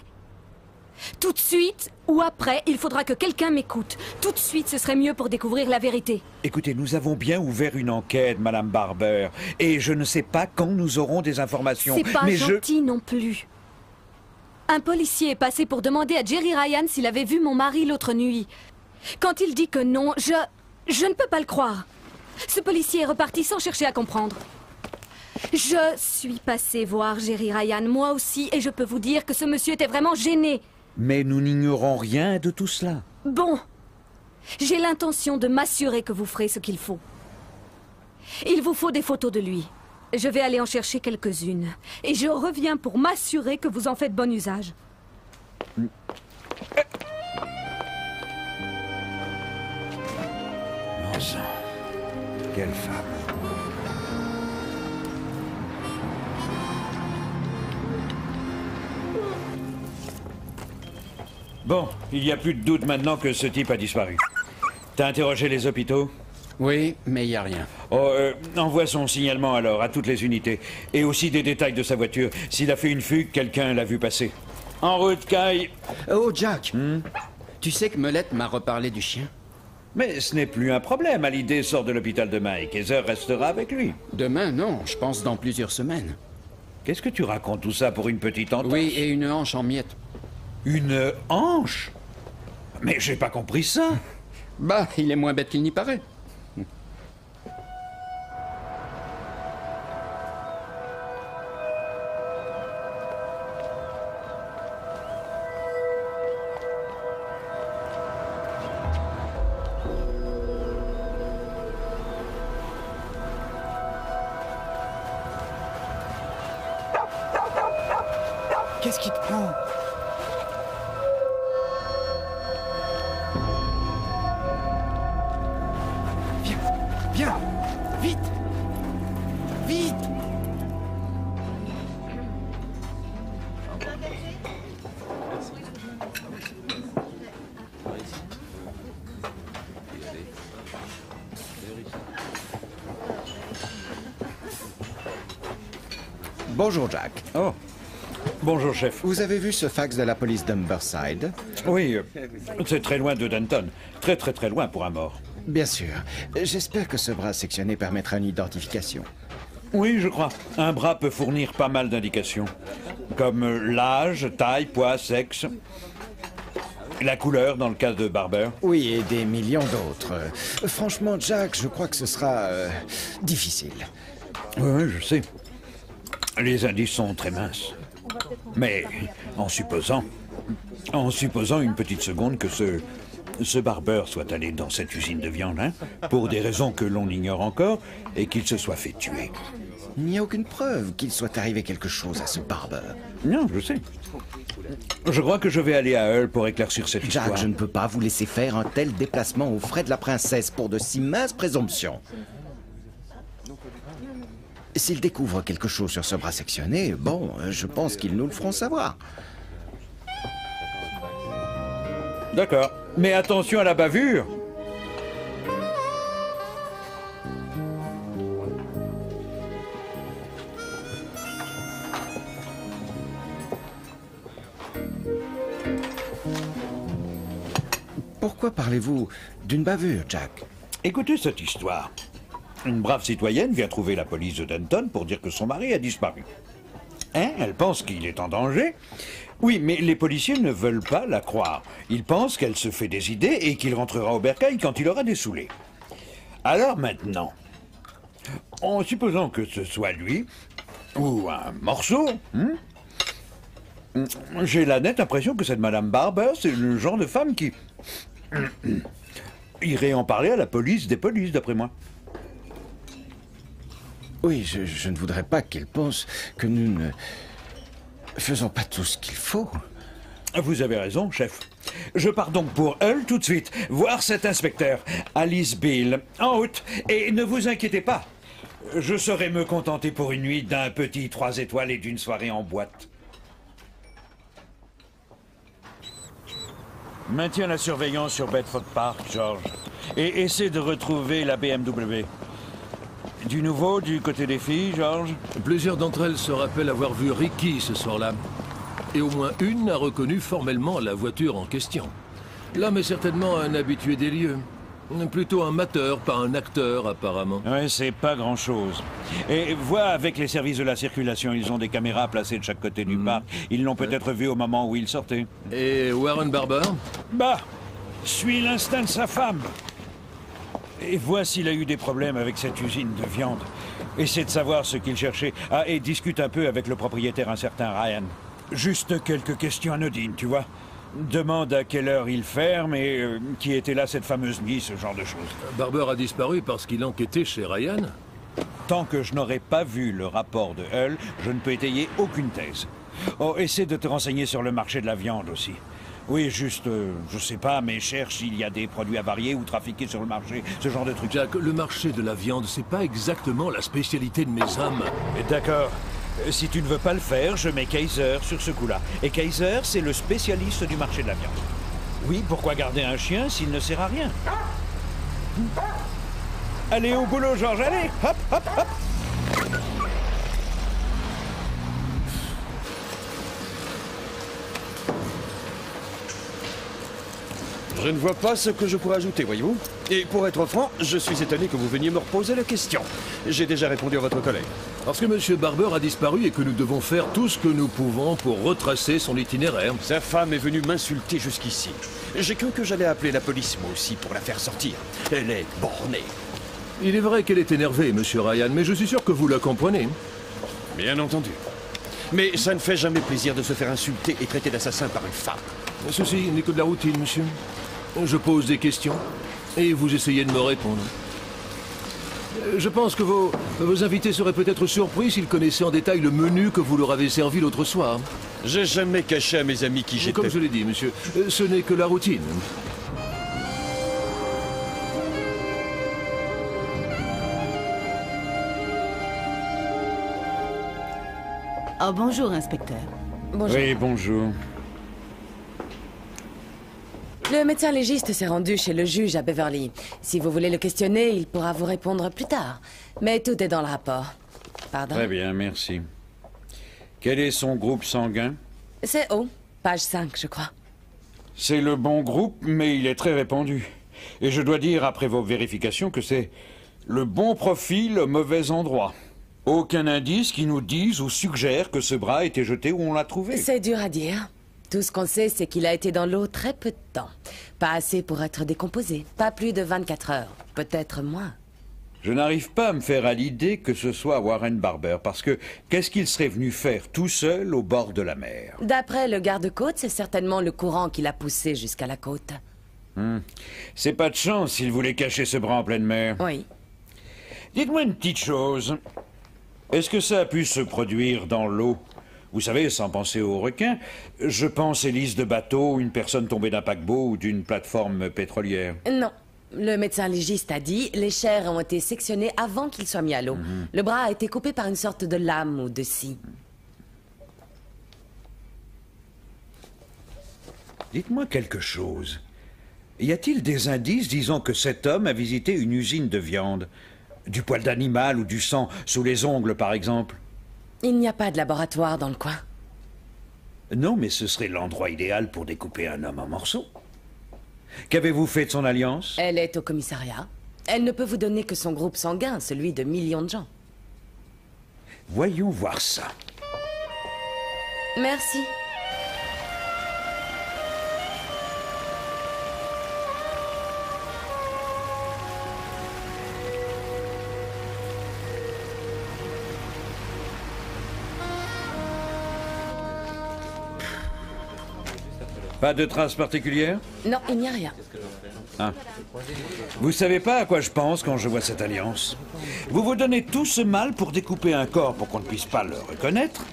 Tout de suite ou après, il faudra que quelqu'un m'écoute. Tout de suite, ce serait mieux pour découvrir la vérité. Écoutez, nous avons bien ouvert une enquête, Madame Barber, et je ne sais pas quand nous aurons des informations. C'est pas gentil non plus. Un policier est passé pour demander à Jerry Ryan s'il avait vu mon mari l'autre nuit. Quand il dit que non, je ne peux pas le croire. Ce policier est reparti sans chercher à comprendre. Je suis passé voir Jerry Ryan, moi aussi, et je peux vous dire que ce monsieur était vraiment gêné. Mais nous n'ignorons rien de tout cela. Bon, j'ai l'intention de m'assurer que vous ferez ce qu'il faut. Il vous faut des photos de lui. Je vais aller en chercher quelques-unes. Et je reviens pour m'assurer que vous en faites bon usage. Mon sang, quelle femme. Bon, il n'y a plus de doute maintenant que ce type a disparu. T'as interrogé les hôpitaux? Oui, mais il n'y a rien. Oh, envoie son signalement alors, à toutes les unités. Et aussi des détails de sa voiture. S'il a fait une fugue, quelqu'un l'a vu passer. En route, Kai. Oh, Jack. Tu sais que Melette m'a reparlé du chien? Mais ce n'est plus un problème. Hallyday sort de l'hôpital demain et Kaiser restera avec lui. Demain, non. Je pense dans plusieurs semaines. Qu'est-ce que tu racontes tout ça pour une petite entorse? Oui, et une hanche en miettes. Une hanche? Mais j'ai pas compris ça. Bah, il est moins bête qu'il n'y paraît. Qu'est-ce qui te prend? Viens, viens, vite, vite. Bonjour, Jack. Oh. Bonjour, chef. Vous avez vu ce fax de la police d'Humberside? Oui, c'est très loin de Denton. Très très très loin pour un mort. Bien sûr. J'espère que ce bras sectionné permettra une identification. Oui, je crois. Un bras peut fournir pas mal d'indications. Comme l'âge, taille, poids, sexe. La couleur, dans le cas de Barber. Oui, et des millions d'autres. Franchement, Jack, je crois que ce sera difficile. Oui, je sais. Les indices sont très minces. Mais en supposant une petite seconde que ce Barber soit allé dans cette usine de viande, hein, pour des raisons que l'on ignore encore, et qu'il se soit fait tuer. Il n'y a aucune preuve qu'il soit arrivé quelque chose à ce Barber. Non, je sais. Je crois que je vais aller à Hull pour éclaircir cette histoire. Jack, je ne peux pas vous laisser faire un tel déplacement aux frais de la princesse pour de si minces présomptions. S'ils découvrent quelque chose sur ce bras sectionné, bon, je pense qu'ils nous le feront savoir. D'accord. Mais attention à la bavure. Pourquoi parlez-vous d'une bavure, Jack? Écoutez cette histoire. Une brave citoyenne vient trouver la police de Denton pour dire que son mari a disparu. Hein? Elle pense qu'il est en danger. Oui, mais les policiers ne veulent pas la croire. Ils pensent qu'elle se fait des idées et qu'il rentrera au bercail quand il aura dessoulé. Alors maintenant, en supposant que ce soit lui, ou un morceau, j'ai la nette impression que cette Madame Barber, c'est le genre de femme qui irait en parler à la police des polices, d'après moi. Oui, je ne voudrais pas qu'elle pense que nous ne faisons pas tout ce qu'il faut. Vous avez raison, chef. Je pars donc pour Hull tout de suite, voir cet inspecteur, Alice Beale, en route. Et ne vous inquiétez pas, je saurai me contenter pour une nuit d'un petit 3 étoiles et d'une soirée en boîte. Maintiens la surveillance sur Bedford Park, George. Et essaie de retrouver la BMW. Du nouveau du côté des filles, George? Plusieurs d'entre elles se rappellent avoir vu Ricky ce soir-là. Et au moins une a reconnu formellement la voiture en question. L'homme est certainement un habitué des lieux. Plutôt un mateur, pas un acteur, apparemment. Ouais, c'est pas grand-chose. Et vois avec les services de la circulation, ils ont des caméras placées de chaque côté du parc. Ils l'ont peut-être vu au moment où il sortait. Et Warren Barber? Bah, suis l'instinct de sa femme. Et vois s'il a eu des problèmes avec cette usine de viande. Essaie de savoir ce qu'il cherchait. Ah, et discute un peu avec le propriétaire, un certain Ryan. Juste quelques questions anodines, tu vois. Demande à quelle heure il ferme et qui était là cette fameuse nuit, ce genre de choses. Barber a disparu parce qu'il enquêtait chez Ryan? Tant que je n'aurai pas vu le rapport de Hull, je ne peux étayer aucune thèse. Oh, essaie de te renseigner sur le marché de la viande aussi. Oui, juste, je sais pas, mais cherche s'il y a des produits avariés ou trafiqués sur le marché, ce genre de trucs. Jack, le marché de la viande, c'est pas exactement la spécialité de mes hommes. D'accord. Si tu ne veux pas le faire, je mets Kaiser sur ce coup-là. Et Kaiser, c'est le spécialiste du marché de la viande. Oui, pourquoi garder un chien s'il ne sert à rien? Allez au boulot, Georges, allez! Hop, hop, hop! Je ne vois pas ce que je pourrais ajouter, voyez-vous. Et pour être franc, je suis étonné que vous veniez me reposer la question. J'ai déjà répondu à votre collègue. Parce que M. Barber a disparu et que nous devons faire tout ce que nous pouvons pour retracer son itinéraire. Sa femme est venue m'insulter jusqu'ici. J'ai cru que j'allais appeler la police, moi aussi, pour la faire sortir. Elle est bornée. Il est vrai qu'elle est énervée, M. Ryan, mais je suis sûr que vous la comprenez. Bien entendu. Mais ça ne fait jamais plaisir de se faire insulter et traiter d'assassin par une femme. Ceci n'est que de la routine, monsieur. Je pose des questions et vous essayez de me répondre. Je pense que vos invités seraient peut-être surpris s'ils connaissaient en détail le menu que vous leur avez servi l'autre soir. J'ai jamais caché à mes amis qui j'étais. Comme je l'ai dit, monsieur, ce n'est que la routine. Oh, bonjour, inspecteur. Bonjour. Oui, bonjour. Le médecin légiste s'est rendu chez le juge à Beverly. Si vous voulez le questionner, il pourra vous répondre plus tard. Mais tout est dans le rapport. Pardon? Très bien, merci. Quel est son groupe sanguin? C'est O, page 5, je crois. C'est le bon groupe, mais il est très répandu. Et je dois dire, après vos vérifications, que c'est le bon profil au mauvais endroit. Aucun indice qui nous dise ou suggère que ce bras a été jeté où on l'a trouvé. C'est dur à dire. Tout ce qu'on sait, c'est qu'il a été dans l'eau très peu de temps. Pas assez pour être décomposé. Pas plus de 24 heures. Peut-être moins. Je n'arrive pas à me faire à l'idée que ce soit Warren Barber, parce que qu'est-ce qu'il serait venu faire tout seul au bord de la mer? D'après le garde-côte, c'est certainement le courant qui l'a poussé jusqu'à la côte. C'est pas de chance s'il voulait cacher ce bras en pleine mer. Oui. Dites-moi une petite chose. Est-ce que ça a pu se produire dans l'eau? Vous savez, sans penser aux requins, je pense hélice de bateau, une personne tombée d'un paquebot ou d'une plateforme pétrolière. Non. Le médecin légiste a dit les chairs ont été sectionnées avant qu'il soit mis à l'eau. Le bras a été coupé par une sorte de lame ou de scie. Dites-moi quelque chose. Y a-t-il des indices disant que cet homme a visité une usine de viande? Du poil d'animal ou du sang sous les ongles, par exemple? Il n'y a pas de laboratoire dans le coin. Non, mais ce serait l'endroit idéal pour découper un homme en morceaux. Qu'avez-vous fait de son alliance? Elle est au commissariat. Elle ne peut vous donner que son groupe sanguin, celui de millions de gens. Voyons voir ça. Merci. Pas de traces particulières? Non, il n'y a rien. Ah. Vous savez pas à quoi je pense quand je vois cette alliance? Vous vous donnez tout ce mal pour découper un corps pour qu'on ne puisse pas le reconnaître,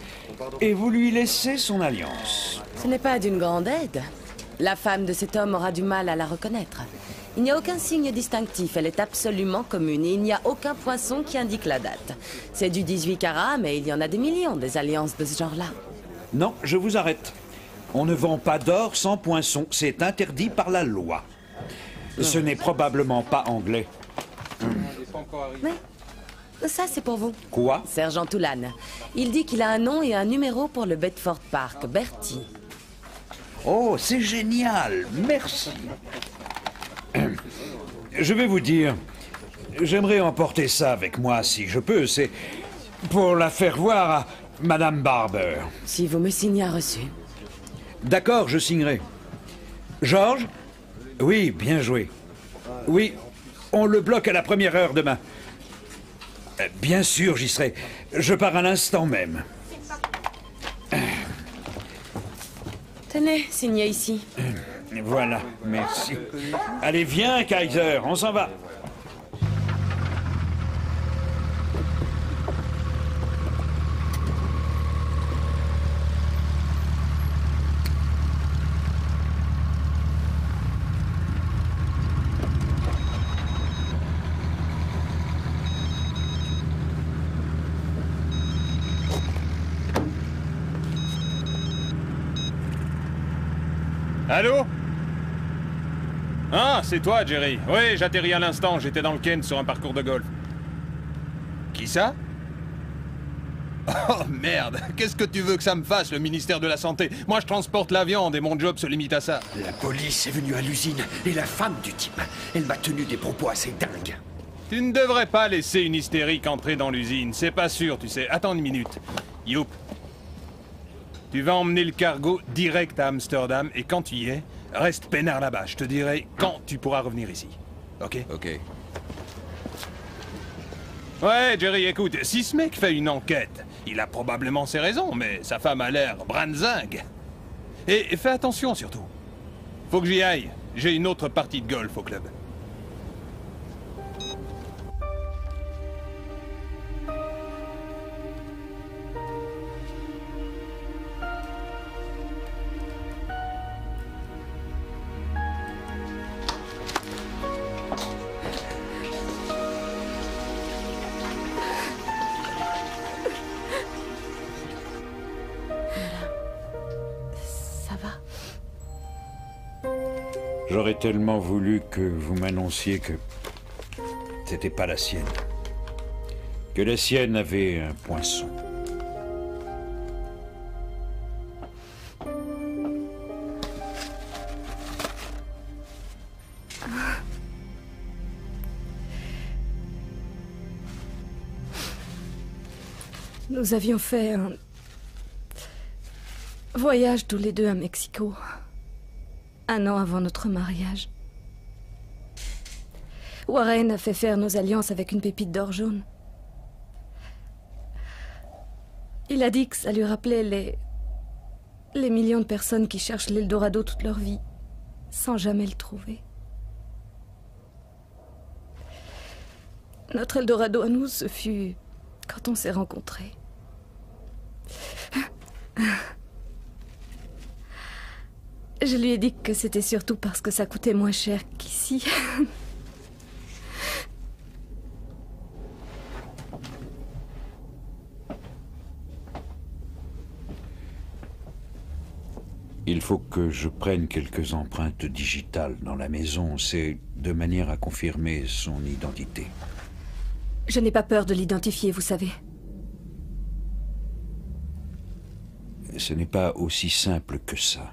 et vous lui laissez son alliance. Ce n'est pas d'une grande aide. La femme de cet homme aura du mal à la reconnaître. Il n'y a aucun signe distinctif, elle est absolument commune, et il n'y a aucun poinçon qui indique la date. C'est du 18 carats, mais il y en a des millions, des alliances de ce genre-là. Non, je vous arrête. On ne vend pas d'or sans poinçon, c'est interdit par la loi. Ce n'est probablement pas anglais. Mais ça, c'est pour vous. Quoi? Sergent Toulane. Il dit qu'il a un nom et un numéro pour le Bedford Park, Bertie. Oh, c'est génial, merci. Je vais vous dire, j'aimerais emporter ça avec moi si je peux, c'est pour la faire voir à Madame Barber. Si vous me signez un reçu. D'accord, je signerai. Georges? Oui, bien joué. Oui, on le bloque à la première heure demain. Bien sûr, j'y serai. Je pars à l'instant même. Tenez, signez ici. Voilà, merci. Allez, viens, Kaiser, on s'en va. Allô? Ah, c'est toi, Jerry. Oui, j'atterris à l'instant, j'étais dans le Kent sur un parcours de golf. Qui ça? Oh merde, qu'est-ce que tu veux que ça me fasse, le ministère de la Santé? Moi, je transporte la viande et mon job se limite à ça. La police est venue à l'usine et la femme du type, elle m'a tenu des propos assez dingues. Tu ne devrais pas laisser une hystérique entrer dans l'usine, c'est pas sûr, tu sais. Attends une minute. Youp. Tu vas emmener le cargo direct à Amsterdam et quand tu y es, reste peinard là-bas. Je te dirai quand tu pourras revenir ici. Ok? Ok. Ouais, Jerry, écoute, si ce mec fait une enquête, il a probablement ses raisons, mais sa femme a l'air branzingue. Et fais attention surtout. Faut que j'y aille. J'ai une autre partie de golf au club. Ça va? J'aurais tellement voulu que vous m'annonciez que c'était pas la sienne. Que la sienne avait un poinçon. Nous avions fait un voyage tous les deux à Mexico, 1 an avant notre mariage. Warren a fait faire nos alliances avec une pépite d'or jaune. Il a dit que ça lui rappelait les millions de personnes qui cherchent l'Eldorado toute leur vie, sans jamais le trouver. Notre Eldorado à nous, ce fut quand on s'est rencontrés. Je lui ai dit que c'était surtout parce que ça coûtait moins cher qu'ici. Il faut que je prenne quelques empreintes digitales dans la maison. C'est de manière à confirmer son identité. Je n'ai pas peur de l'identifier, vous savez. Ce n'est pas aussi simple que ça.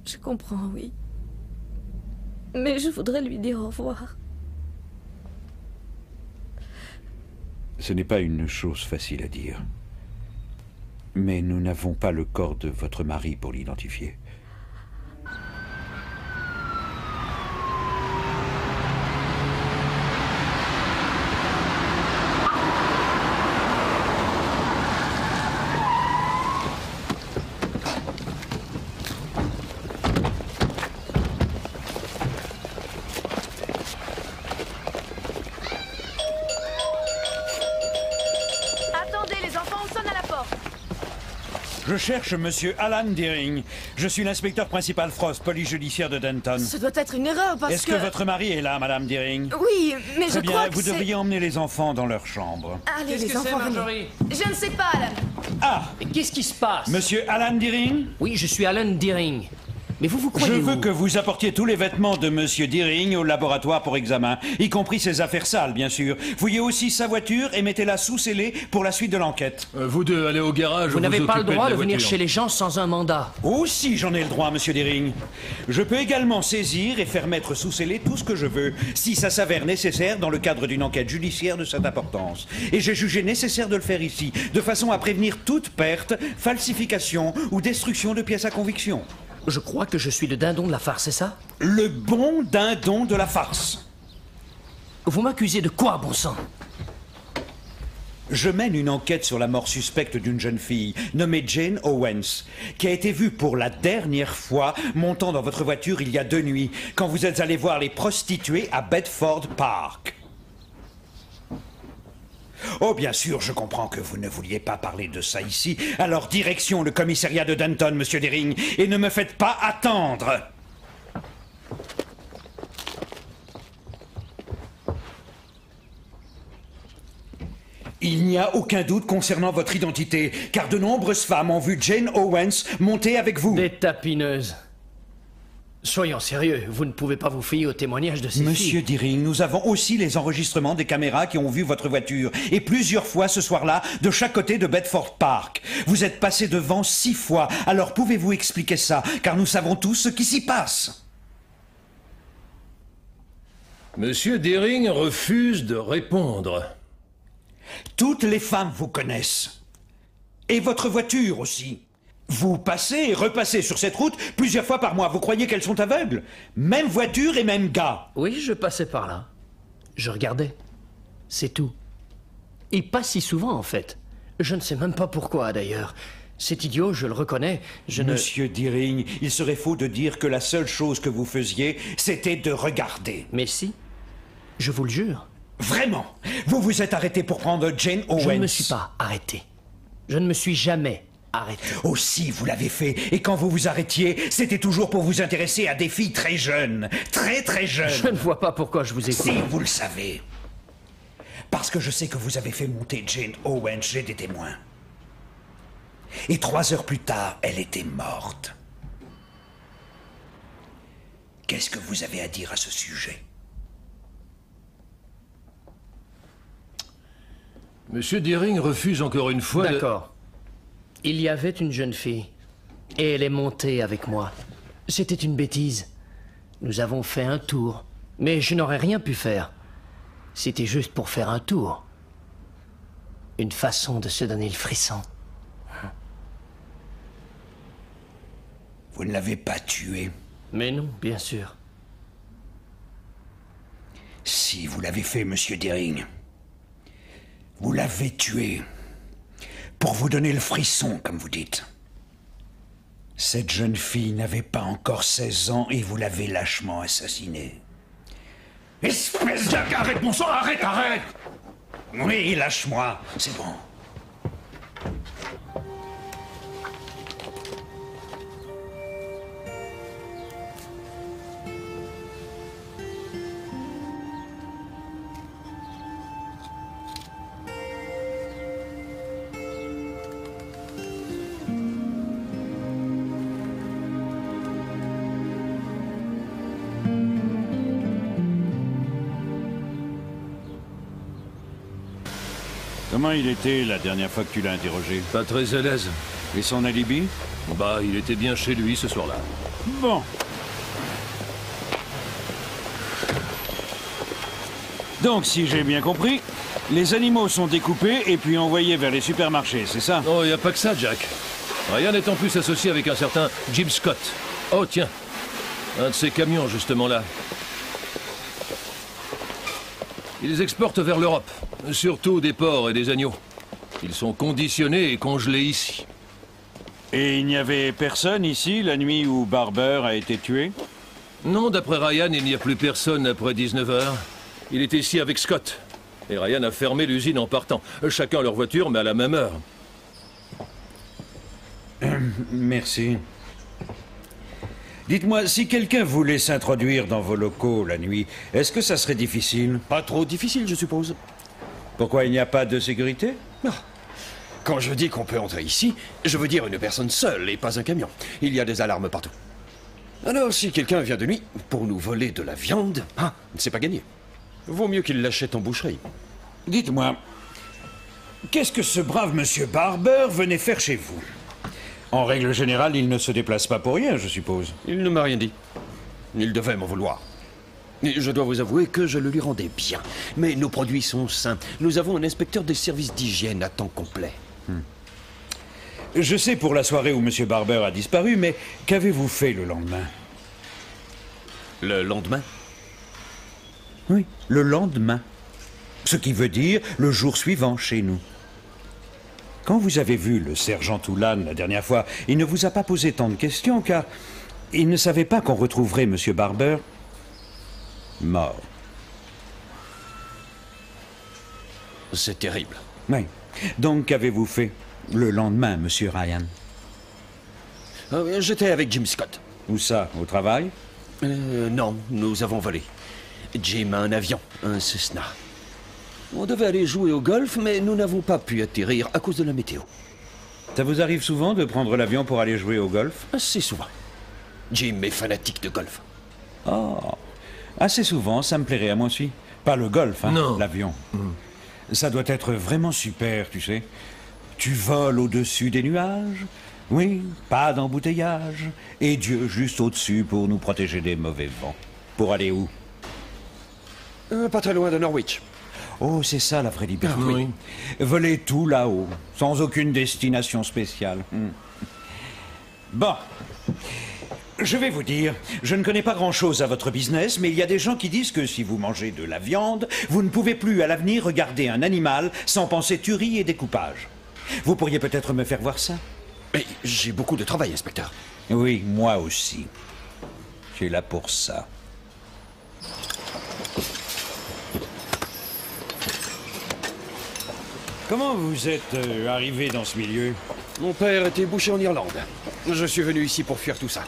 Je comprends, oui. Mais je voudrais lui dire au revoir. Ce n'est pas une chose facile à dire. Mais nous n'avons pas le corps de votre mari pour l'identifier. Attendez, les enfants, on sonne à la porte. Je cherche monsieur Alan Deering. Je suis l'inspecteur principal Frost, police judiciaire de Denton. Ce doit être une erreur parce que... Est-ce que votre mari est là, madame Deering? Oui, mais Très je crois bien, que vous c'est... devriez emmener les enfants dans leur chambre. Allez, les enfants, venez. Je ne sais pas, Alan. Ah! Qu'est-ce qui se passe? Monsieur Alan Deering? Oui, je suis Alan Deering. Mais vous croyez Je veux que vous apportiez tous les vêtements de monsieur Deering au laboratoire pour examen, y compris ses affaires sales, bien sûr. Fouillez aussi sa voiture et mettez-la sous scellé pour la suite de l'enquête. Vous deux, allez au garage. Vous n'avez pas le droit de venir chez les gens sans un mandat. Aussi, j'en ai le droit, monsieur Deering. Je peux également saisir et faire mettre sous scellé tout ce que je veux, si ça s'avère nécessaire dans le cadre d'une enquête judiciaire de cette importance. Et j'ai jugé nécessaire de le faire ici, de façon à prévenir toute perte, falsification ou destruction de pièces à conviction. Je crois que je suis le dindon de la farce, c'est ça? Le bon dindon de la farce. Vous m'accusez de quoi, bon sang? Je mène une enquête sur la mort suspecte d'une jeune fille nommée Jane Owens, qui a été vue pour la dernière fois montant dans votre voiture il y a 2 nuits, quand vous êtes allé voir les prostituées à Bedford Park. Oh, bien sûr, je comprends que vous ne vouliez pas parler de ça ici. Alors, direction le commissariat de Denton, monsieur Deering, et ne me faites pas attendre. Il n'y a aucun doute concernant votre identité, car de nombreuses femmes ont vu Jane Owens monter avec vous. Des tapineuses. Soyons sérieux, vous ne pouvez pas vous fier au témoignage de ces Monsieur filles. Deering, nous avons aussi les enregistrements des caméras qui ont vu votre voiture. Et plusieurs fois ce soir-là, de chaque côté de Bedford Park. Vous êtes passé devant 6 fois. Alors pouvez-vous expliquer ça? Car nous savons tous ce qui s'y passe. Monsieur Deering refuse de répondre. Toutes les femmes vous connaissent. Et votre voiture aussi. Vous passez et repassez sur cette route plusieurs fois par mois. Vous croyez qu'elles sont aveugles? Même voiture et même gars. Oui, je passais par là. Je regardais. C'est tout. Et pas si souvent, en fait. Je ne sais même pas pourquoi, d'ailleurs. C'est idiot, je le reconnais. Monsieur Deering, il serait faux de dire que la seule chose que vous faisiez, c'était de regarder. Mais si. Je vous le jure. Vraiment? Vous vous êtes arrêté pour prendre Jane Owens? Je ne me suis pas arrêté. Je ne me suis jamais arrêté. Aussi, vous l'avez fait. Et quand vous vous arrêtiez, c'était toujours pour vous intéresser à des filles très jeunes. Très, très jeunes. Je ne vois pas pourquoi je vous écoute. Si, vous le savez. Parce que je sais que vous avez fait monter Jane Owens, j'ai des témoins. Et 3 heures plus tard, elle était morte. Qu'est-ce que vous avez à dire à ce sujet? Monsieur Deering refuse encore une fois. D'accord. Il y avait une jeune fille. Et elle est montée avec moi. C'était une bêtise. Nous avons fait un tour. Mais je n'aurais rien pu faire. C'était juste pour faire un tour. Une façon de se donner le frisson. Vous ne l'avez pas tuée? Mais non, bien sûr. Si, vous l'avez fait, monsieur Deering. Vous l'avez tuée. Pour vous donner le frisson, comme vous dites. Cette jeune fille n'avait pas encore 16 ans et vous l'avez lâchement assassinée. Espèce de... Arrête, bon sang, arrête, arrête! Oui, lâche-moi, c'est bon. Comment il était la dernière fois que tu l'as interrogé? Pas très à l'aise. Et son alibi? Bah, il était bien chez lui ce soir-là. Bon. Donc, si j'ai bien compris, les animaux sont découpés et puis envoyés vers les supermarchés, c'est ça? Oh, y a pas que ça, Jack. Ryan est en plus associé avec un certain Jim Scott. Oh, tiens. Un de ces camions, justement là. Ils exportent vers l'Europe. Surtout des porcs et des agneaux. Ils sont conditionnés et congelés ici. Et il n'y avait personne ici la nuit où Barber a été tué? Non, d'après Ryan, il n'y a plus personne après 19h. Il était ici avec Scott. Et Ryan a fermé l'usine en partant. Chacun leur voiture, mais à la même heure. Merci. Dites-moi, si quelqu'un voulait s'introduire dans vos locaux la nuit, est-ce que ça serait difficile? Pas trop difficile, je suppose. Pourquoi il n'y a pas de sécurité? Non. Quand je dis qu'on peut entrer ici, je veux dire une personne seule et pas un camion. Il y a des alarmes partout. Alors, si quelqu'un vient de nuit pour nous voler de la viande, c'est pas gagné. Vaut mieux qu'il l'achète en boucherie. Dites-moi, qu'est-ce que ce brave monsieur Barber venait faire chez vous? En règle générale, il ne se déplace pas pour rien, je suppose. Il ne m'a rien dit. Il devait m'en vouloir. Et je dois vous avouer que je le lui rendais bien. Mais nos produits sont sains. Nous avons un inspecteur des services d'hygiène à temps complet. Je sais pour la soirée où monsieur Barber a disparu, mais qu'avez-vous fait le lendemain? Le lendemain? Oui, le lendemain. Ce qui veut dire le jour suivant chez nous. Quand vous avez vu le sergent Toulan la dernière fois, il ne vous a pas posé tant de questions, car il ne savait pas qu'on retrouverait monsieur Barber mort. C'est terrible. Oui. Donc, qu'avez-vous fait le lendemain, monsieur Ryan? J'étais avec Jim Scott. Où ça? Au travail? Non, nous avons volé. Jim a un avion, un Cessna. On devait aller jouer au golf, mais nous n'avons pas pu atterrir à cause de la météo. Ça vous arrive souvent de prendre l'avion pour aller jouer au golf? Assez souvent. Jim est fanatique de golf. Oh, assez souvent, ça me plairait à moi aussi. Pas le golf, hein, non. L'avion. Ça doit être vraiment super, tu sais. Tu voles au-dessus des nuages. Oui, pas d'embouteillage. Et Dieu juste au-dessus pour nous protéger des mauvais vents. Pour aller où? Pas très loin de Norwich. Oh, c'est ça la vraie liberté. Ah, oui. Voler tout là-haut, sans aucune destination spéciale. Bon. Je vais vous dire, je ne connais pas grand-chose à votre business, mais il y a des gens qui disent que si vous mangez de la viande, vous ne pouvez plus à l'avenir regarder un animal sans penser tuerie et découpage. Vous pourriez peut-être me faire voir ça? Mais j'ai beaucoup de travail, inspecteur. Oui, moi aussi. Je suis là pour ça. Comment vous êtes arrivé dans ce milieu? Mon père était boucher en Irlande. Je suis venu ici pour fuir tout ça.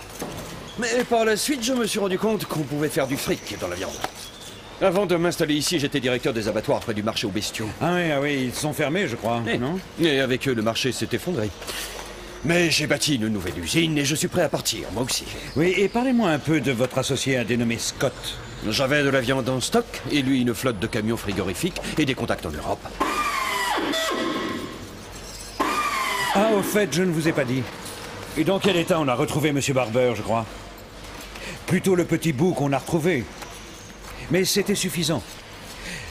Mais par la suite, je me suis rendu compte qu'on pouvait faire du fric dans la viande. Avant de m'installer ici, j'étais directeur des abattoirs près du marché aux bestiaux. Ah oui, ils sont fermés, je crois, non? Et avec eux, le marché s'est effondré. Mais j'ai bâti une nouvelle usine et je suis prêt à partir, moi aussi. Oui, et parlez-moi un peu de votre associé, un dénommé Scott. J'avais de la viande en stock, et lui une flotte de camions frigorifiques et des contacts en Europe. Ah, au fait, je ne vous ai pas dit. Et dans quel état on a retrouvé M. Barber, je crois? Plutôt le petit bout qu'on a retrouvé. Mais c'était suffisant.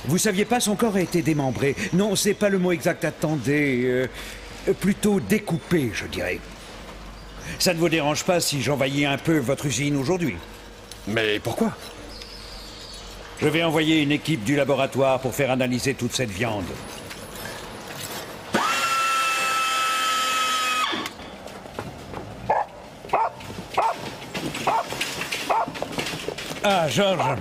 Vous saviez pas, son corps a été démembré. Non, c'est pas le mot exact, attendez. Plutôt découpé, je dirais. Ça ne vous dérange pas si j'envahis un peu votre usine aujourd'hui? Mais pourquoi? Je vais envoyer une équipe du laboratoire pour faire analyser toute cette viande. Ah, George,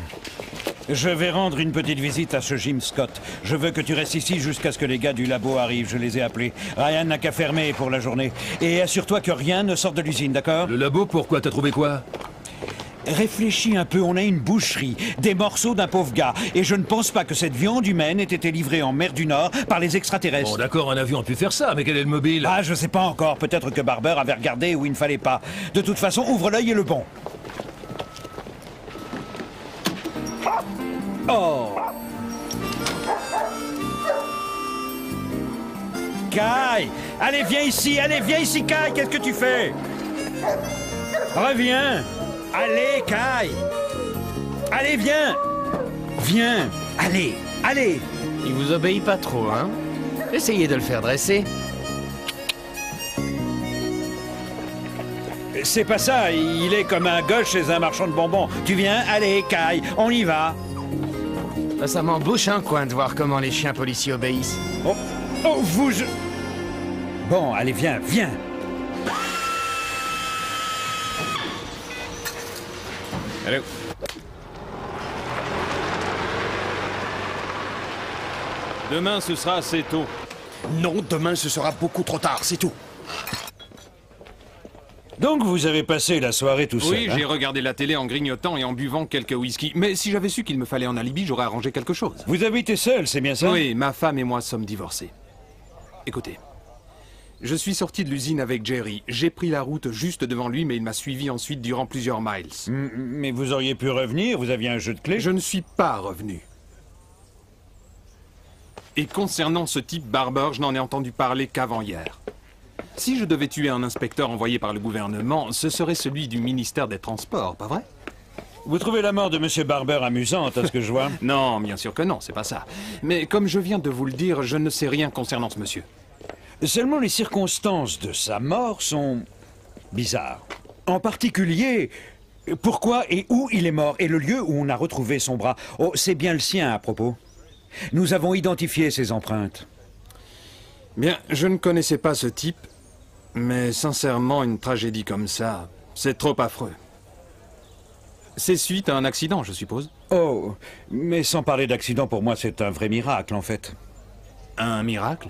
je vais rendre une petite visite à ce Jim Scott. Je veux que tu restes ici jusqu'à ce que les gars du labo arrivent. Je les ai appelés. Ryan n'a qu'à fermer pour la journée. Et assure-toi que rien ne sort de l'usine, d'accord? Le labo, pourquoi? T'as trouvé quoi? Réfléchis un peu, on a une boucherie, des morceaux d'un pauvre gars, et je ne pense pas que cette viande humaine ait été livrée en mer du Nord par les extraterrestres. Bon, d'accord, un avion a pu faire ça, mais quel est le mobile? Ah, je sais pas encore, peut-être que Barber avait regardé où il ne fallait pas. De toute façon, ouvre l'œil et le bon. Oh! Kai! Allez, viens ici, Kai! Qu'est-ce que tu fais? Reviens! Allez, Kai! Allez, viens! Viens! Allez! Allez! Il vous obéit pas trop, hein? Essayez de le faire dresser. C'est pas ça, il est comme un gauche chez un marchand de bonbons. Tu viens? Allez, Kai, on y va! Ça m'embouche un coin de voir comment les chiens policiers obéissent. Oh, oh, vous... Bon, allez, viens, viens! Allô? Demain, ce sera assez tôt. Non, demain, ce sera beaucoup trop tard, c'est tout. Donc vous avez passé la soirée tout seul, Oui, j'ai regardé la télé en grignotant et en buvant quelques whisky. Mais si j'avais su qu'il me fallait un alibi, j'aurais arrangé quelque chose. Vous habitez seul, c'est bien ça? Oui, ma femme et moi sommes divorcés. Écoutez, je suis sorti de l'usine avec Jerry. J'ai pris la route juste devant lui, mais il m'a suivi ensuite durant plusieurs miles. Mais vous auriez pu revenir, vous aviez un jeu de clés? Je ne suis pas revenu. Et concernant ce type Barber, je n'en ai entendu parler qu'avant hier. Si je devais tuer un inspecteur envoyé par le gouvernement, ce serait celui du ministère des Transports, pas vrai? Vous trouvez la mort de M. Barber amusante, à ce que je vois? Non, bien sûr que non, c'est pas ça. Mais comme je viens de vous le dire, je ne sais rien concernant ce monsieur. Seulement les circonstances de sa mort sont bizarres. En particulier, pourquoi et où il est mort et le lieu où on a retrouvé son bras. Oh, c'est bien le sien à propos. Nous avons identifié ses empreintes. Bien, je ne connaissais pas ce type, mais sincèrement, une tragédie comme ça, c'est trop affreux. C'est suite à un accident, je suppose? Oh, mais sans parler d'accident, pour moi, c'est un vrai miracle, en fait. Un miracle?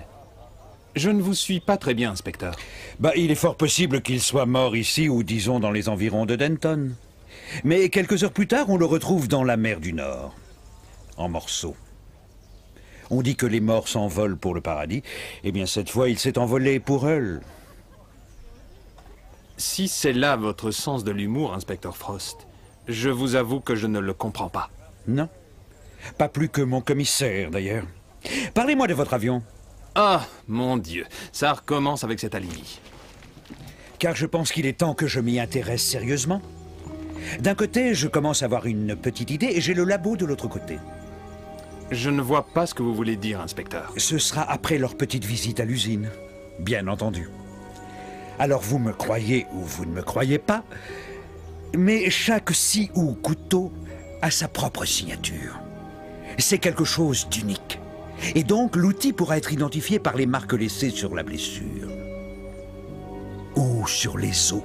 Je ne vous suis pas très bien, inspecteur. Bah, il est fort possible qu'il soit mort ici, ou disons dans les environs de Denton. Mais quelques heures plus tard, on le retrouve dans la mer du Nord, en morceaux. On dit que les morts s'envolent pour le paradis. Eh bien, cette fois, il s'est envolé pour Hull. Si c'est là votre sens de l'humour, inspecteur Frost, je vous avoue que je ne le comprends pas. Non. Pas plus que mon commissaire, d'ailleurs. Parlez-moi de votre avion. Ah, mon Dieu, ça recommence avec cet alibi. Car je pense qu'il est temps que je m'y intéresse sérieusement. D'un côté, je commence à avoir une petite idée et j'ai le labo de l'autre côté. Je ne vois pas ce que vous voulez dire, inspecteur. Ce sera après leur petite visite à l'usine, bien entendu. Alors vous me croyez ou vous ne me croyez pas, mais chaque scie ou couteau a sa propre signature. C'est quelque chose d'unique. Et donc l'outil pourra être identifié par les marques laissées sur la blessure. Ou sur les os.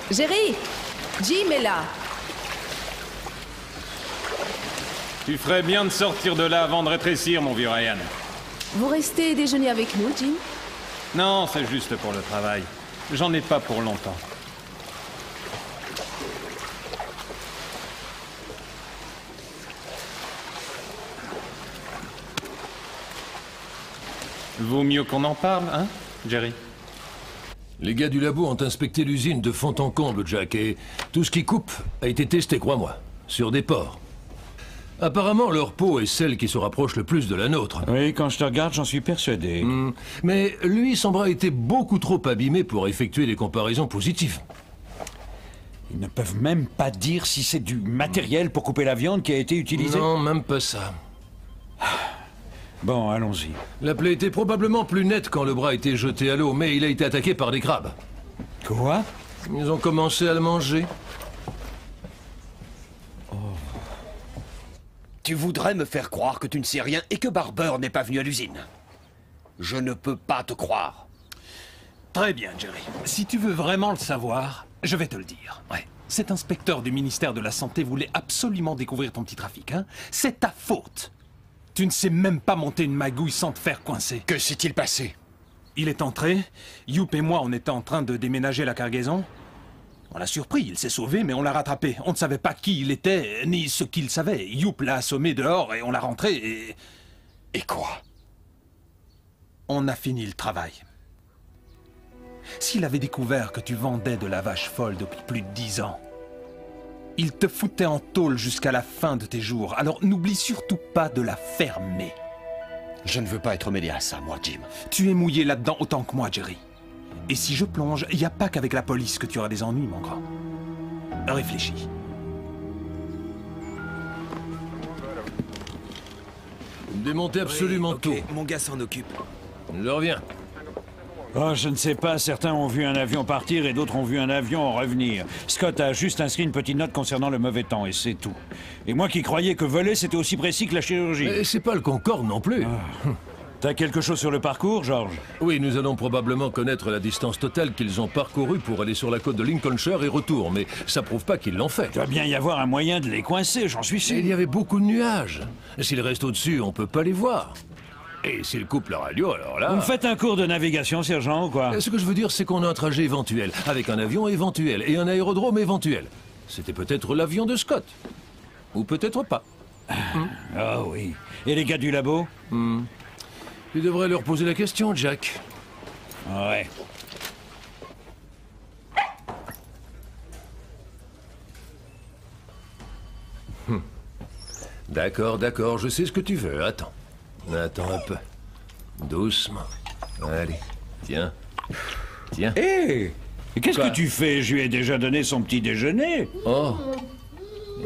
Jerry, Jim est là. Tu ferais bien de sortir de là avant de rétrécir, mon vieux Ryan. Vous restez déjeuner avec nous, Jim? Non, c'est juste pour le travail. J'en ai pas pour longtemps. Vaut mieux qu'on en parle, hein, Jerry? Les gars du labo ont inspecté l'usine de fond en comble, Jack, et tout ce qui coupe a été testé, crois-moi, sur des porcs. Apparemment, leur peau est celle qui se rapproche le plus de la nôtre. Oui, quand je te regarde, j'en suis persuadé. Mais lui, son bras était beaucoup trop abîmé pour effectuer des comparaisons positives. Ils ne peuvent même pas dire si c'est du matériel pour couper la viande qui a été utilisé? Non, même pas ça. Bon, allons-y. La plaie était probablement plus nette quand le bras a été jeté à l'eau, mais il a été attaqué par des crabes. Quoi? Ils ont commencé à le manger. Tu voudrais me faire croire que tu ne sais rien et que Barber n'est pas venu à l'usine. Je ne peux pas te croire. Très bien, Jerry. Si tu veux vraiment le savoir, je vais te le dire. Ouais. Cet inspecteur du ministère de la Santé voulait absolument découvrir ton petit trafic, hein? C'est ta faute. Tu ne sais même pas monter une magouille sans te faire coincer. Que s'est-il passé? Il est entré. Youp et moi, on était en train de déménager la cargaison. On l'a surpris, il s'est sauvé, mais on l'a rattrapé. On ne savait pas qui il était, ni ce qu'il savait. Youp l'a assommé dehors et on l'a rentré et... Et quoi? On a fini le travail. S'il avait découvert que tu vendais de la vache folle depuis plus de 10 ans, il te foutait en tôle jusqu'à la fin de tes jours. Alors n'oublie surtout pas de la fermer. Je ne veux pas être mêlé à ça, moi, Jim. Tu es mouillé là-dedans autant que moi, Jerry. Et si je plonge, il n'y a pas qu'avec la police que tu auras des ennuis, mon grand. Réfléchis. Démontez absolument tout. Mon gars s'en occupe. Je reviens. Oh, je ne sais pas, certains ont vu un avion partir et d'autres ont vu un avion en revenir. Scott a juste inscrit une petite note concernant le mauvais temps, et c'est tout. Et moi qui croyais que voler, c'était aussi précis que la chirurgie. Et c'est pas le Concorde non plus. T'as quelque chose sur le parcours, George? Oui, nous allons probablement connaître la distance totale qu'ils ont parcourue pour aller sur la côte de Lincolnshire et retour, mais ça prouve pas qu'ils l'ont fait. Il doit bien y avoir un moyen de les coincer, j'en suis sûr. Il y avait beaucoup de nuages. S'ils restent au-dessus, on peut pas les voir. Et s'ils coupent la radio, alors là... Vous me faites un cours de navigation, sergent, ou quoi? Ce que je veux dire, c'est qu'on a un trajet éventuel, avec un avion éventuel et un aérodrome éventuel. C'était peut-être l'avion de Scott. Ou peut-être pas. Ah oui. Et les gars du labo? Tu devrais leur poser la question, Jack. Ouais. D'accord, d'accord, je sais ce que tu veux. Attends. Attends un peu. Doucement. Allez, tiens. Tiens. Hé! Qu'est-ce que tu fais? Je lui ai déjà donné son petit déjeuner. Oh.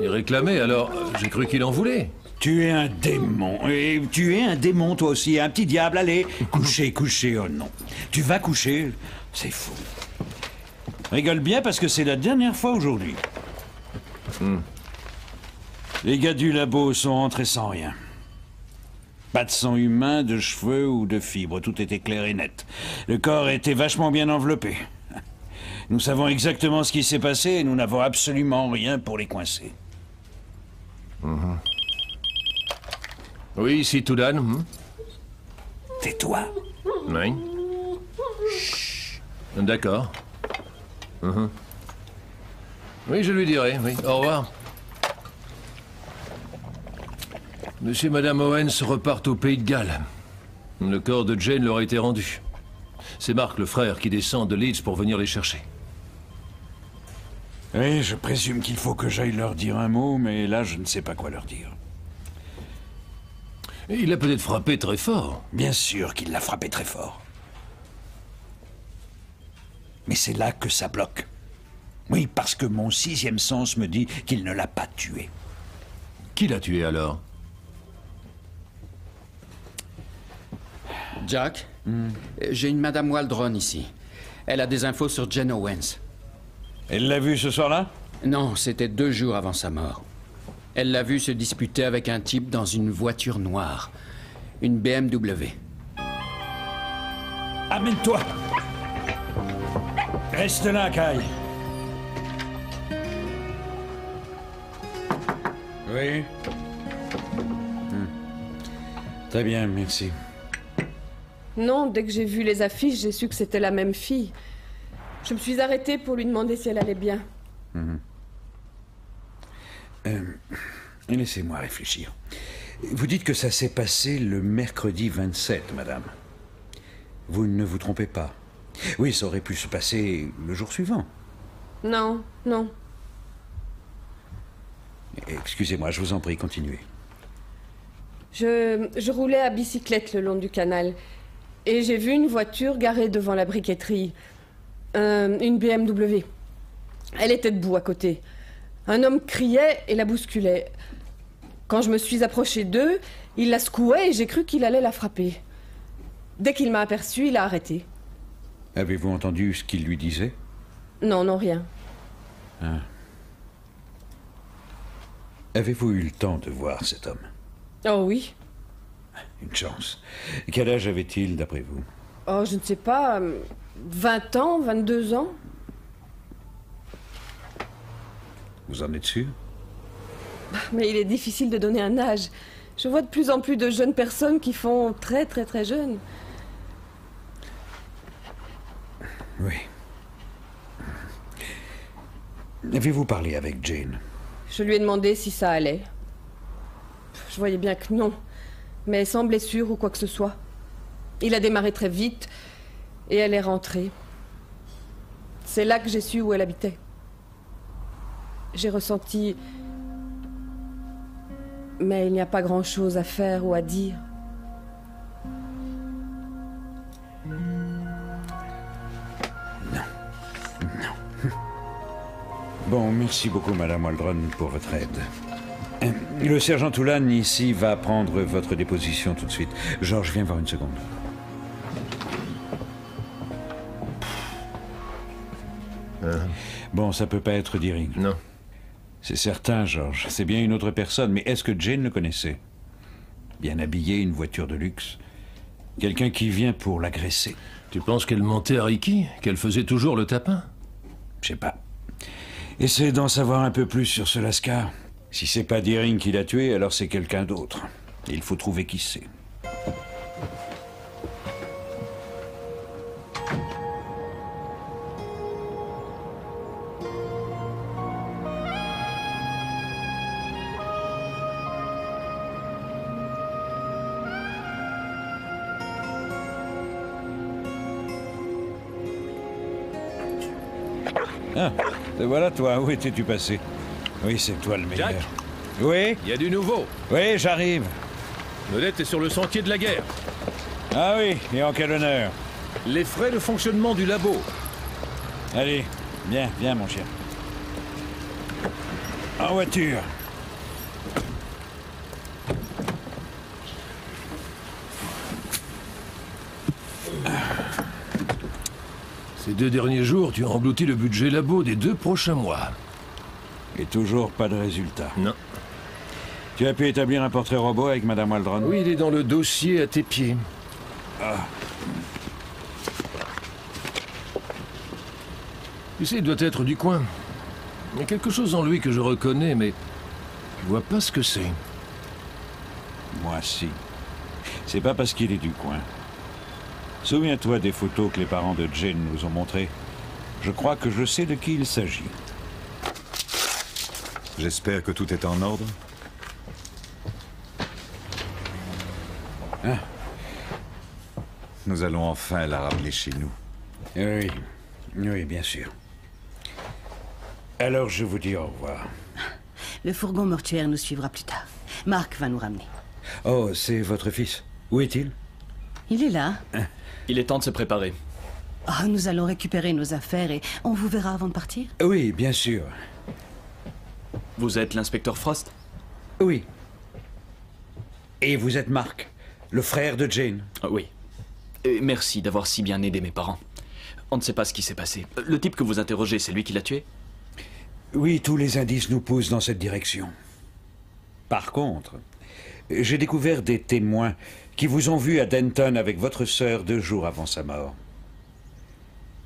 Il réclamait, alors j'ai cru qu'il en voulait. Tu es un démon. Et tu es un démon, toi aussi. Un petit diable. Allez, coucher, coucher. Oh non. Tu vas coucher? C'est fou. Rigole bien parce que c'est la dernière fois aujourd'hui. Les gars du labo sont entrés sans rien. Pas de sang humain, de cheveux ou de fibres. Tout était clair et net. Le corps était vachement bien enveloppé. Nous savons exactement ce qui s'est passé et nous n'avons absolument rien pour les coincer. Oui, ici Toudan. Tais-toi. Oui. D'accord. Oui, je lui dirai, oui. Au revoir. Monsieur et Madame Owens repartent au Pays de Galles. Le corps de Jane leur a été rendu. C'est Mark, le frère, qui descend de Leeds pour venir les chercher. Oui, je présume qu'il faut que j'aille leur dire un mot, mais là, je ne sais pas quoi leur dire. Et il a peut-être frappé très fort. Bien sûr qu'il l'a frappé très fort. Mais c'est là que ça bloque. Oui, parce que mon sixième sens me dit qu'il ne l'a pas tué. Qui l'a tué alors? Jack, j'ai une Madame Waldron ici. Elle a des infos sur Jane Owens. Elle l'a vu ce soir-là? Non, c'était 2 jours avant sa mort. Elle l'a vu se disputer avec un type dans une voiture noire. Une BMW. Amène-toi! Reste là, Kyle. Oui. Très bien, merci. Non, dès que j'ai vu les affiches, j'ai su que c'était la même fille. Je me suis arrêtée pour lui demander si elle allait bien. Laissez-moi réfléchir. Vous dites que ça s'est passé le mercredi 27, madame. Vous ne vous trompez pas. Oui, ça aurait pu se passer le jour suivant. Non, non. Excusez-moi, je vous en prie, continuez. Je roulais à bicyclette le long du canal. Et j'ai vu une voiture garée devant la briqueterie. Une BMW. Elle était debout à côté. Un homme criait et la bousculait. Quand je me suis approchée d'eux, il la secouait et j'ai cru qu'il allait la frapper. Dès qu'il m'a aperçue, il a arrêté. Avez-vous entendu ce qu'il lui disait? Non, non, rien. Ah. Avez-vous eu le temps de voir cet homme? Oh oui. Une chance. Quel âge avait-il, d'après vous? Oh, je ne sais pas. 20 ans, 22 ans. Vous en êtes sûr? Mais il est difficile de donner un âge. Je vois de plus en plus de jeunes personnes qui font très très très jeunes. Oui. Avez-vous parlé avec Jane? Je lui ai demandé si ça allait. Je voyais bien que non. Mais sans blessure ou quoi que ce soit. Il a démarré très vite et elle est rentrée. C'est là que j'ai su où elle habitait. J'ai ressenti... Mais il n'y a pas grand-chose à faire ou à dire. Bon, merci beaucoup, Madame Waldron, pour votre aide. Le sergent Toulane, ici, va prendre votre déposition tout de suite. Georges, viens voir une seconde. Bon, ça peut pas être Deering. Non. C'est certain, Georges. C'est bien une autre personne, mais est-ce que Jane le connaissait? Bien habillé, une voiture de luxe. Quelqu'un qui vient pour l'agresser. Tu penses qu'elle mentait à Ricky? Qu'elle faisait toujours le tapin? Je sais pas. Essaie d'en savoir un peu plus sur ce Lascar. Si c'est pas Deering qui l'a tué, alors c'est quelqu'un d'autre. Et il faut trouver qui c'est. Ah, te voilà toi, où étais-tu passé? Oui, c'est toi le meilleur. Jack? Oui? Il y a du nouveau. Oui, j'arrive. Vedette est sur le sentier de la guerre. Ah oui, et en quel honneur? Les frais de fonctionnement du labo. Allez, viens, viens mon chien. En voiture. Ces 2 derniers jours, tu as englouti le budget labo des 2 prochains mois. Et toujours pas de résultat. Non. Tu as pu établir un portrait robot avec Madame Waldron? Oui, il est dans le dossier à tes pieds. Ah. Tu sais, il doit être du coin. Il y a quelque chose en lui que je reconnais, mais je vois pas ce que c'est. Moi, si. C'est pas parce qu'il est du coin. Souviens-toi des photos que les parents de Jane nous ont montrées. Je crois que je sais de qui il s'agit. J'espère que tout est en ordre. Hein? Nous allons enfin la ramener chez nous. Oui, oui, bien sûr. Alors je vous dis au revoir. Le fourgon mortuaire nous suivra plus tard. Marc va nous ramener. Oh, c'est votre fils. Où est-il? Il est là. Il est temps de se préparer. Oh, nous allons récupérer nos affaires et on vous verra avant de partir. Oui, bien sûr. Vous êtes l'inspecteur Frost? Oui. Et vous êtes Marc, le frère de Jane? Oui. Et merci d'avoir si bien aidé mes parents. On ne sait pas ce qui s'est passé. Le type que vous interrogez, c'est lui qui l'a tué? Oui, tous les indices nous poussent dans cette direction. Par contre, j'ai découvert des témoins qui vous ont vu à Denton avec votre sœur 2 jours avant sa mort.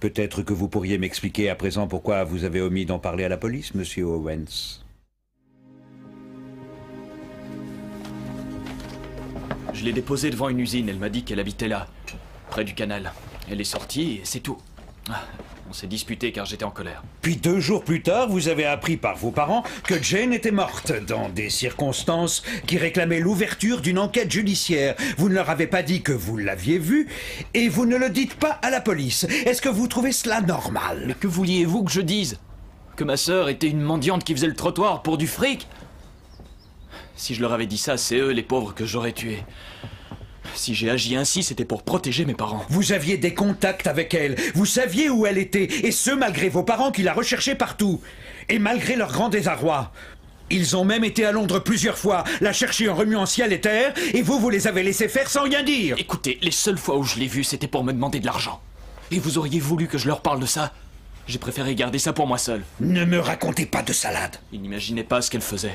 Peut-être que vous pourriez m'expliquer à présent pourquoi vous avez omis d'en parler à la police, monsieur Owens. Je l'ai déposée devant une usine, elle m'a dit qu'elle habitait là, près du canal. Elle est sortie et c'est tout. On s'est disputé car j'étais en colère. Puis 2 jours plus tard, vous avez appris par vos parents que Jane était morte, dans des circonstances qui réclamaient l'ouverture d'une enquête judiciaire. Vous ne leur avez pas dit que vous l'aviez vue, et vous ne le dites pas à la police. Est-ce que vous trouvez cela normal? Mais que vouliez-vous que je dise? Que ma sœur était une mendiante qui faisait le trottoir pour du fric? Si je leur avais dit ça, c'est eux les pauvres que j'aurais tués. Si j'ai agi ainsi, c'était pour protéger mes parents. Vous aviez des contacts avec elle, vous saviez où elle était, et ce malgré vos parents qui la recherchaient partout. Et malgré leur grand désarroi. Ils ont même été à Londres plusieurs fois, la chercher en remuant ciel et terre, et vous les avez laissés faire sans rien dire. Écoutez, les seules fois où je l'ai vue, c'était pour me demander de l'argent. Et vous auriez voulu que je leur parle de ça? J'ai préféré garder ça pour moi seul. Ne me racontez pas de salade. Ils n'imaginaient pas ce qu'elle faisait.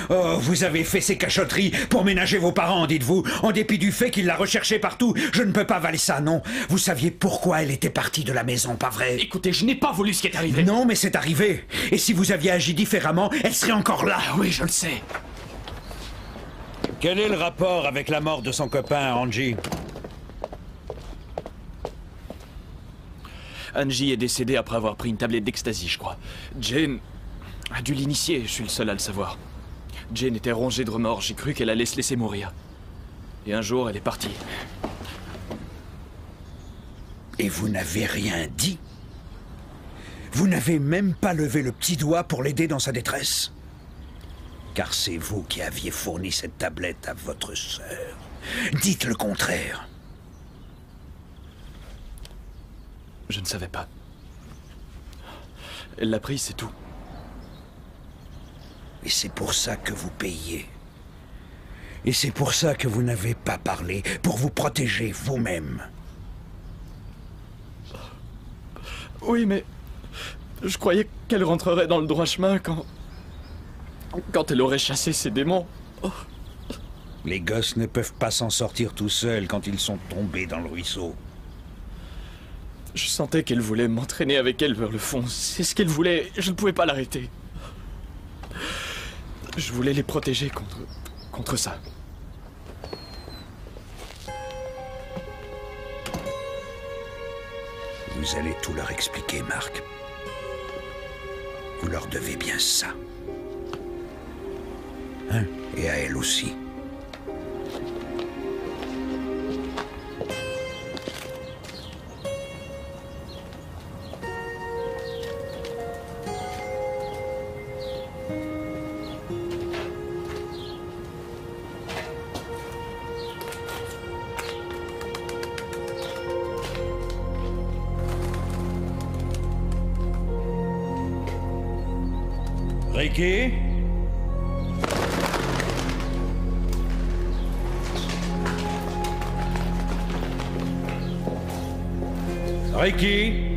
Oh, vous avez fait ces cachotteries pour ménager vos parents, dites-vous, en dépit du fait qu'ils la recherchaient partout. Je ne peux pas avaler ça, non. Vous saviez pourquoi elle était partie de la maison, pas vrai? Écoutez, je n'ai pas voulu ce qui est arrivé. Non, mais c'est arrivé. Et si vous aviez agi différemment, elle serait encore là. Ah oui, je le sais. Quel est le rapport avec la mort de son copain, Angie? Angie est décédée après avoir pris une tablette d'ecstasy, je crois. Jane a dû l'initier, je suis le seul à le savoir. Jane était rongée de remords, j'ai cru qu'elle allait se laisser mourir. Et un jour, elle est partie. Et vous n'avez rien dit? Vous n'avez même pas levé le petit doigt pour l'aider dans sa détresse? Car c'est vous qui aviez fourni cette tablette à votre sœur. Dites le contraire. Je ne savais pas. Elle l'a prise, c'est tout. Et c'est pour ça que vous payez. Et c'est pour ça que vous n'avez pas parlé, pour vous protéger vous-même. Oui, mais... je croyais qu'elle rentrerait dans le droit chemin quand elle aurait chassé ses démons. Oh. Les gosses ne peuvent pas s'en sortir tout seuls quand ils sont tombés dans le ruisseau. Je sentais qu'elle voulait m'entraîner avec elle vers le fond. C'est ce qu'elle voulait. Je ne pouvais pas l'arrêter. Je voulais les protéger contre ça. Vous allez tout leur expliquer, Marc. Vous leur devez bien ça. Hein? Et à elle aussi. Ricky? Ricky?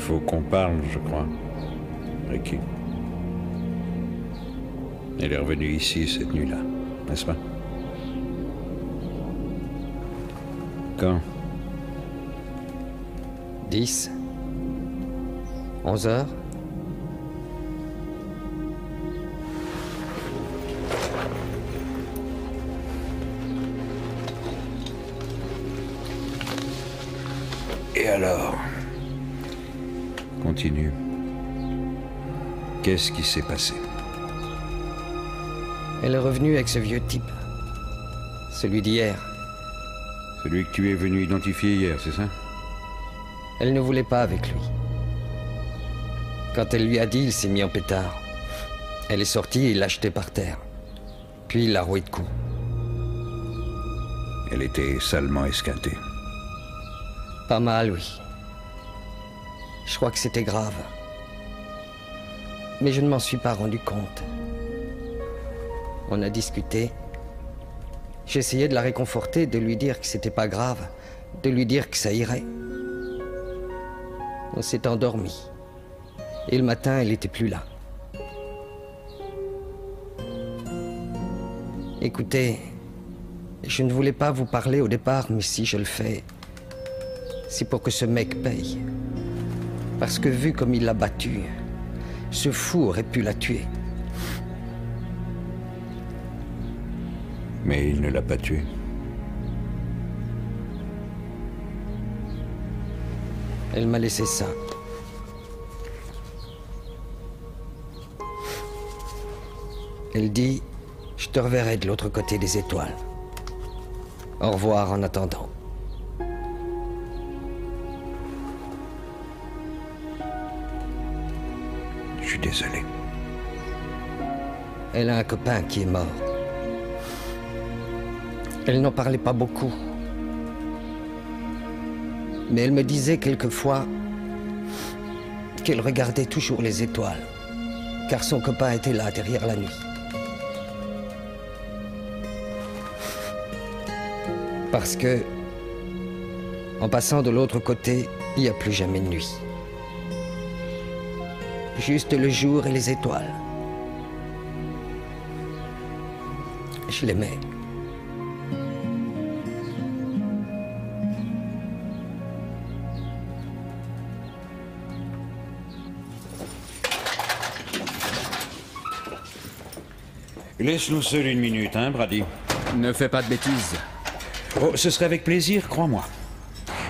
faut qu'on parle, je crois. Ricky. Elle est revenue ici cette nuit-là, n'est-ce pas? Quand? 10. 11 heures. Et alors? Continue. Qu'est-ce qui s'est passé? Elle est revenue avec ce vieux type. Celui d'hier. Celui que tu es venu identifier hier, c'est ça? Elle ne voulait pas avec lui. Quand elle lui a dit, il s'est mis en pétard. Elle est sortie et il l'a jeté par terre. Puis il l'a roué de coups. Elle était salement esquintée. Pas mal, oui. Je crois que c'était grave. Mais je ne m'en suis pas rendu compte. On a discuté. J'essayais de la réconforter, de lui dire que c'était pas grave, de lui dire que ça irait. On s'est endormi. Et le matin, elle n'était plus là. Écoutez, je ne voulais pas vous parler au départ, mais si je le fais, c'est pour que ce mec paye. Parce que vu comme il l'a battue, ce fou aurait pu la tuer. Mais il ne l'a pas tuée. Elle m'a laissé ça. Elle dit, je te reverrai de l'autre côté des étoiles. Au revoir en attendant. Je suis désolé. Elle a un copain qui est mort. Elle n'en parlait pas beaucoup. Mais elle me disait quelquefois qu'elle regardait toujours les étoiles, car son copain était là derrière la nuit. Parce que, en passant de l'autre côté, il n'y a plus jamais de nuit. Juste le jour et les étoiles. Je l'aimais. Laisse-nous seuls une minute, hein, Brady? Ne fais pas de bêtises. Oh, ce serait avec plaisir, crois-moi.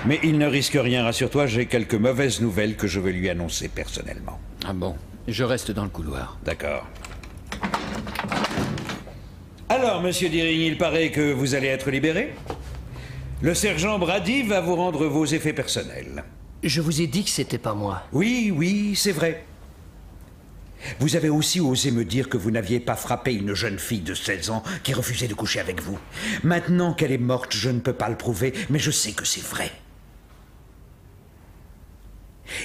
Mais il ne risque rien, rassure-toi, j'ai quelques mauvaises nouvelles que je veux lui annoncer personnellement. Ah bon? Je reste dans le couloir. D'accord. Alors, monsieur Deering, il paraît que vous allez être libéré. Le sergent Brady va vous rendre vos effets personnels. Je vous ai dit que c'était pas moi. Oui, oui, c'est vrai. Vous avez aussi osé me dire que vous n'aviez pas frappé une jeune fille de 16 ans qui refusait de coucher avec vous. Maintenant qu'elle est morte, je ne peux pas le prouver, mais je sais que c'est vrai.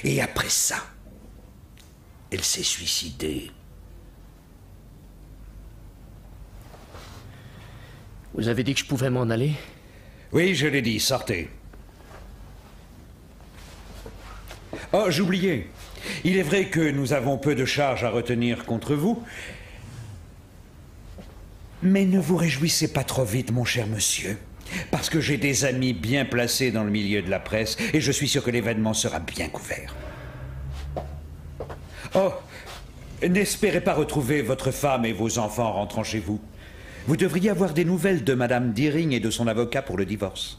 Et après ça, elle s'est suicidée. Vous avez dit que je pouvais m'en aller? Oui, je l'ai dit, sortez. Oh, j'oubliais. Il est vrai que nous avons peu de charges à retenir contre vous. Mais ne vous réjouissez pas trop vite, mon cher monsieur. Parce que j'ai des amis bien placés dans le milieu de la presse et je suis sûr que l'événement sera bien couvert. Oh, n'espérez pas retrouver votre femme et vos enfants en rentrant chez vous. Vous devriez avoir des nouvelles de Madame Deering et de son avocat pour le divorce.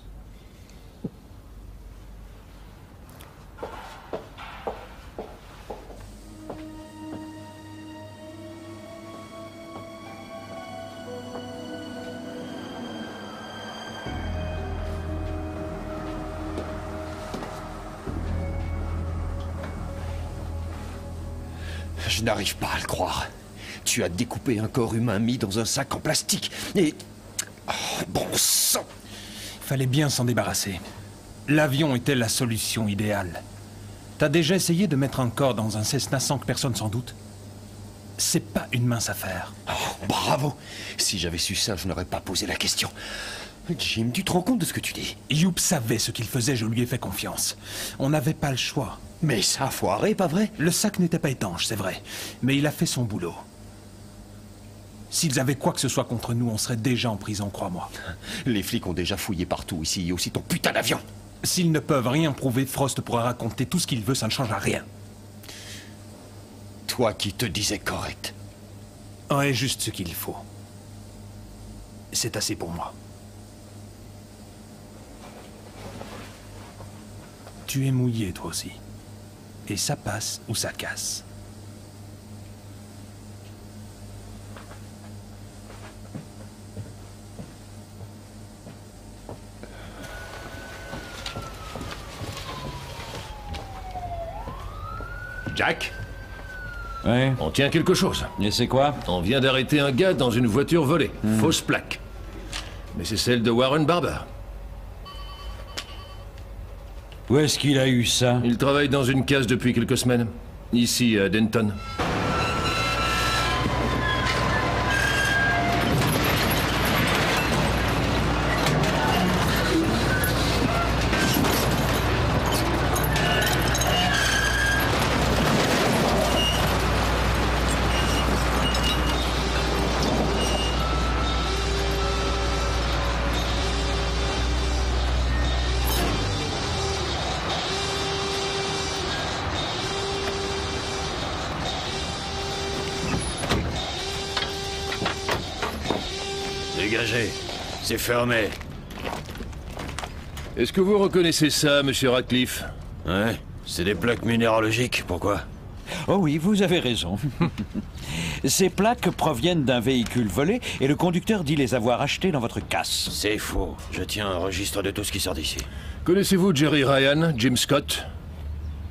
Je n'arrive pas à le croire. Tu as découpé un corps humain mis dans un sac en plastique et... Oh, bon sang! Fallait bien s'en débarrasser. L'avion était la solution idéale. T'as déjà essayé de mettre un corps dans un Cessna sans que personne s'en doute? C'est pas une mince affaire. Oh, bravo! Si j'avais su ça, je n'aurais pas posé la question. Jim, tu te rends compte de ce que tu dis? Youp savait ce qu'il faisait, je lui ai fait confiance. On n'avait pas le choix. Mais ça a foiré, pas vrai? Le sac n'était pas étanche, c'est vrai. Mais il a fait son boulot. S'ils avaient quoi que ce soit contre nous, on serait déjà en prison, crois-moi. Les flics ont déjà fouillé partout ici, et aussi ton putain d'avion. S'ils ne peuvent rien prouver, Frost pourra raconter tout ce qu'il veut, ça ne changera rien. Toi qui te disais correct. Ouais, juste ce qu'il faut. C'est assez pour moi. Tu es mouillé, toi aussi. Et ça passe ou ça casse. Jack? Ouais. On tient quelque chose. Et c'est quoi? On vient d'arrêter un gars dans une voiture volée. Fausse plaque. Mais c'est celle de Warren Barber. Où est-ce qu'il a eu ça? Il travaille dans une case depuis quelques semaines. Ici, à Denton. Dégagez. C'est fermé. Est-ce que vous reconnaissez ça, monsieur Radcliffe? Ouais, c'est des plaques minéralogiques. Pourquoi? Oh oui, vous avez raison. Ces plaques proviennent d'un véhicule volé et le conducteur dit les avoir achetées dans votre casse. C'est faux. Je tiens un registre de tout ce qui sort d'ici. Connaissez-vous Jerry Ryan, Jim Scott?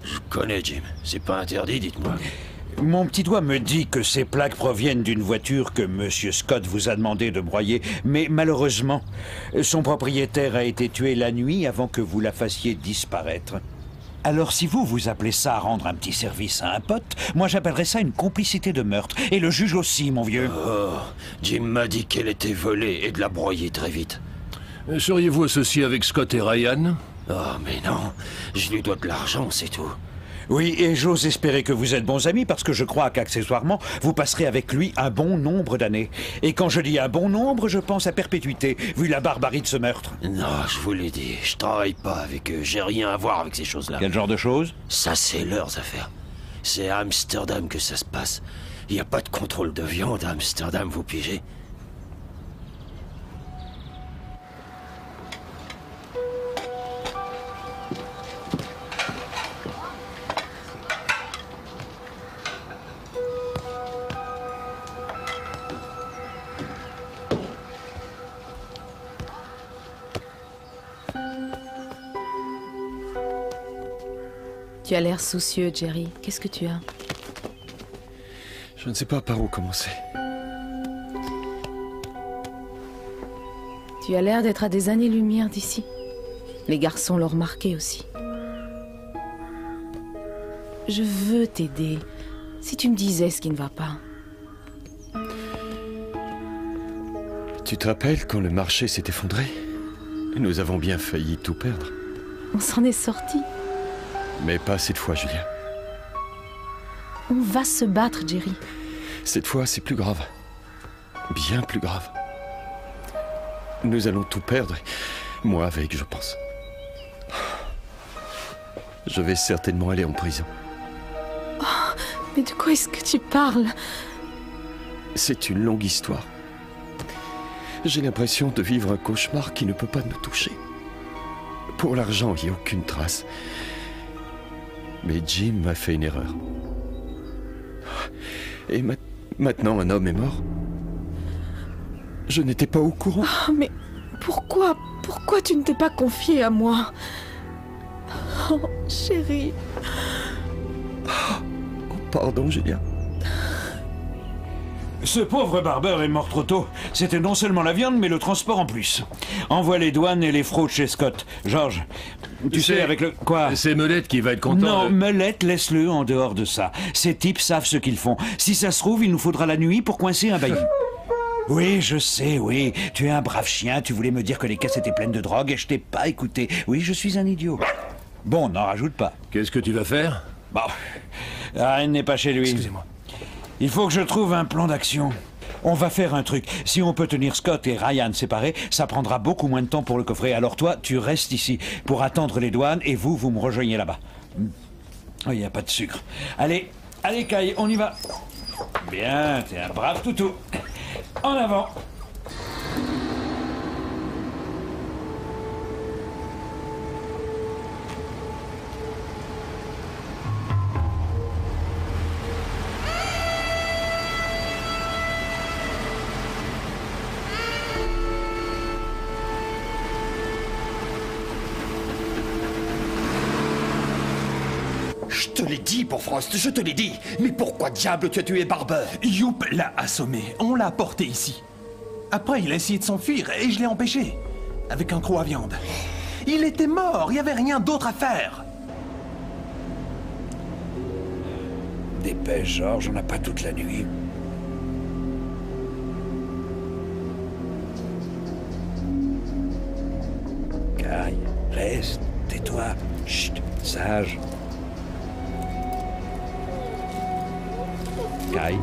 Je connais Jim. C'est pas interdit, dites-moi. Mon petit doigt me dit que ces plaques proviennent d'une voiture que Monsieur Scott vous a demandé de broyer, mais malheureusement, son propriétaire a été tué la nuit avant que vous la fassiez disparaître. Alors si vous appelez ça rendre un petit service à un pote, moi j'appellerais ça une complicité de meurtre. Et le juge aussi, mon vieux. Oh, Jim m'a dit qu'elle était volée et de la broyer très vite. Seriez-vous associé avec Scott et Ryan? Oh, mais non. Je lui dois de l'argent, c'est tout. Oui, et j'ose espérer que vous êtes bons amis parce que je crois qu'accessoirement, vous passerez avec lui un bon nombre d'années. Et quand je dis un bon nombre, je pense à perpétuité, vu la barbarie de ce meurtre. Non, je vous l'ai dit, je travaille pas avec eux, j'ai rien à voir avec ces choses-là. Quel genre de choses? Ça, c'est leurs affaires. C'est à Amsterdam que ça se passe. Il n'y a pas de contrôle de viande à Amsterdam, vous pigez? Tu as l'air soucieux, Jerry. Qu'est-ce que tu as? Je ne sais pas par où commencer. Tu as l'air d'être à des années-lumière d'ici. Les garçons l'ont remarqué aussi. Je veux t'aider. Si tu me disais ce qui ne va pas. Tu te rappelles quand le marché s'est effondré? Nous avons bien failli tout perdre. On s'en est sorti. Mais pas cette fois, Julia. On va se battre, Jerry. Cette fois, c'est plus grave. Bien plus grave. Nous allons tout perdre. Moi avec, je pense. Je vais certainement aller en prison. Oh, mais de quoi est-ce que tu parles? C'est une longue histoire. J'ai l'impression de vivre un cauchemar qui ne peut pas nous toucher. Pour l'argent, il n'y a aucune trace. Mais Jim m'a fait une erreur. Et maintenant, un homme est mort. Je n'étais pas au courant. Oh, mais pourquoi tu ne t'es pas confié à moi? Oh, chérie. Oh, pardon, Julia. Ce pauvre Barber est mort trop tôt. C'était non seulement la viande, mais le transport en plus. Envoie les douanes et les fraudes chez Scott. George, tu sais avec le... Quoi? C'est Melette qui va être content. Non, Melette, laisse-le en dehors de ça. Ces types savent ce qu'ils font. Si ça se trouve, il nous faudra la nuit pour coincer un bailli. Oui, je sais, oui. Tu es un brave chien. Tu voulais me dire que les caisses étaient pleines de drogue et je t'ai pas écouté. Oui, je suis un idiot. Bon, n'en rajoute pas. Qu'est-ce que tu vas faire? Bon, Ryan n'est pas chez lui. Excusez-moi. Il faut que je trouve un plan d'action. On va faire un truc. Si on peut tenir Scott et Ryan séparés, ça prendra beaucoup moins de temps pour le coffret. Alors toi, tu restes ici pour attendre les douanes et vous me rejoignez là-bas. Oh, il n'y a pas de sucre. Allez, Kai, on y va. Bien, t'es un brave toutou. En avant. Je te l'ai dit pour Frost, je te l'ai dit. Mais pourquoi diable tu as tué Barber? Youp l'a assommé. On l'a porté ici. Après, il a essayé de s'enfuir et je l'ai empêché. Avec un croc à viande. Il était mort, il n'y avait rien d'autre à faire. Dépêche, George, on n'a pas toute la nuit. Kai, reste, tais-toi. Chut, sage. Kai.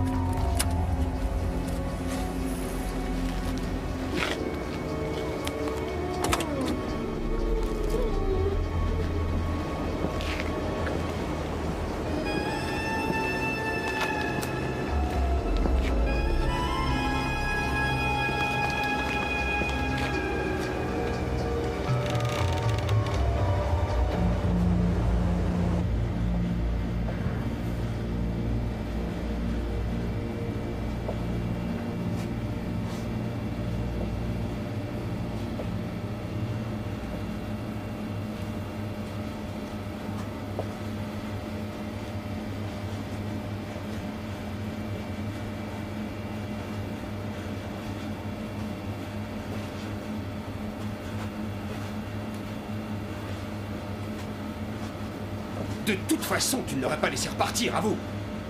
De toute façon, tu ne l'aurais pas laissé repartir, à vous.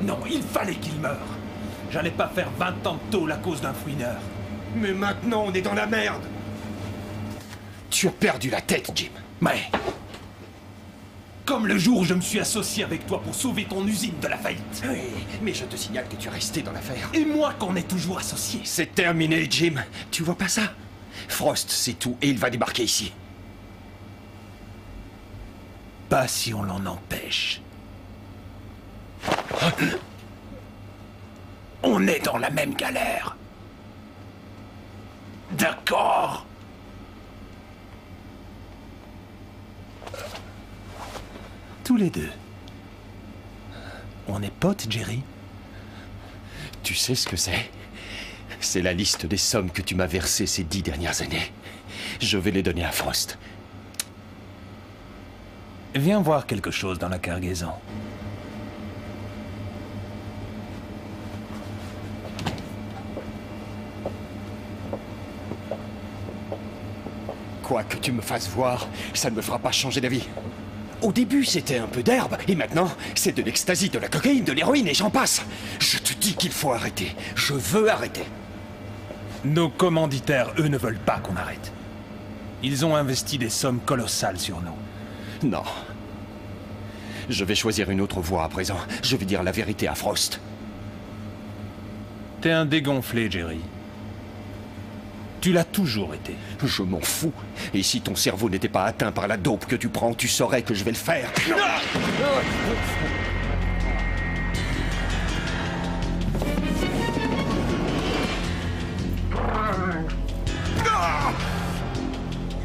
Non, il fallait qu'il meure. J'allais pas faire 20 ans de tôle à cause d'un fouineur. Mais maintenant, on est dans la merde. Tu as perdu la tête, Jim. Mais... Comme le jour où je me suis associé avec toi pour sauver ton usine de la faillite. Oui, mais je te signale que tu es resté dans l'affaire. Et moi qu'on est toujours associés. C'est terminé, Jim. Tu vois pas ça? Frost, c'est tout, et il va débarquer ici. Pas si on l'en empêche. On est dans la même galère. D'accord. Tous les deux. On est potes, Jerry? Tu sais ce que c'est? C'est la liste des sommes que tu m'as versées ces 10 dernières années. Je vais les donner à Frost. Viens voir quelque chose dans la cargaison. Quoi que tu me fasses voir, ça ne me fera pas changer d'avis. Au début, c'était un peu d'herbe, et maintenant, c'est de l'ecstasy, de la cocaïne, de l'héroïne, et j'en passe. Je te dis qu'il faut arrêter. Je veux arrêter. Nos commanditaires, eux, ne veulent pas qu'on arrête. Ils ont investi des sommes colossales sur nous. Non. Je vais choisir une autre voie à présent. Je vais dire la vérité à Frost. T'es un dégonflé, Jerry. Tu l'as toujours été. Je m'en fous. Et si ton cerveau n'était pas atteint par la dope que tu prends, tu saurais que je vais le faire.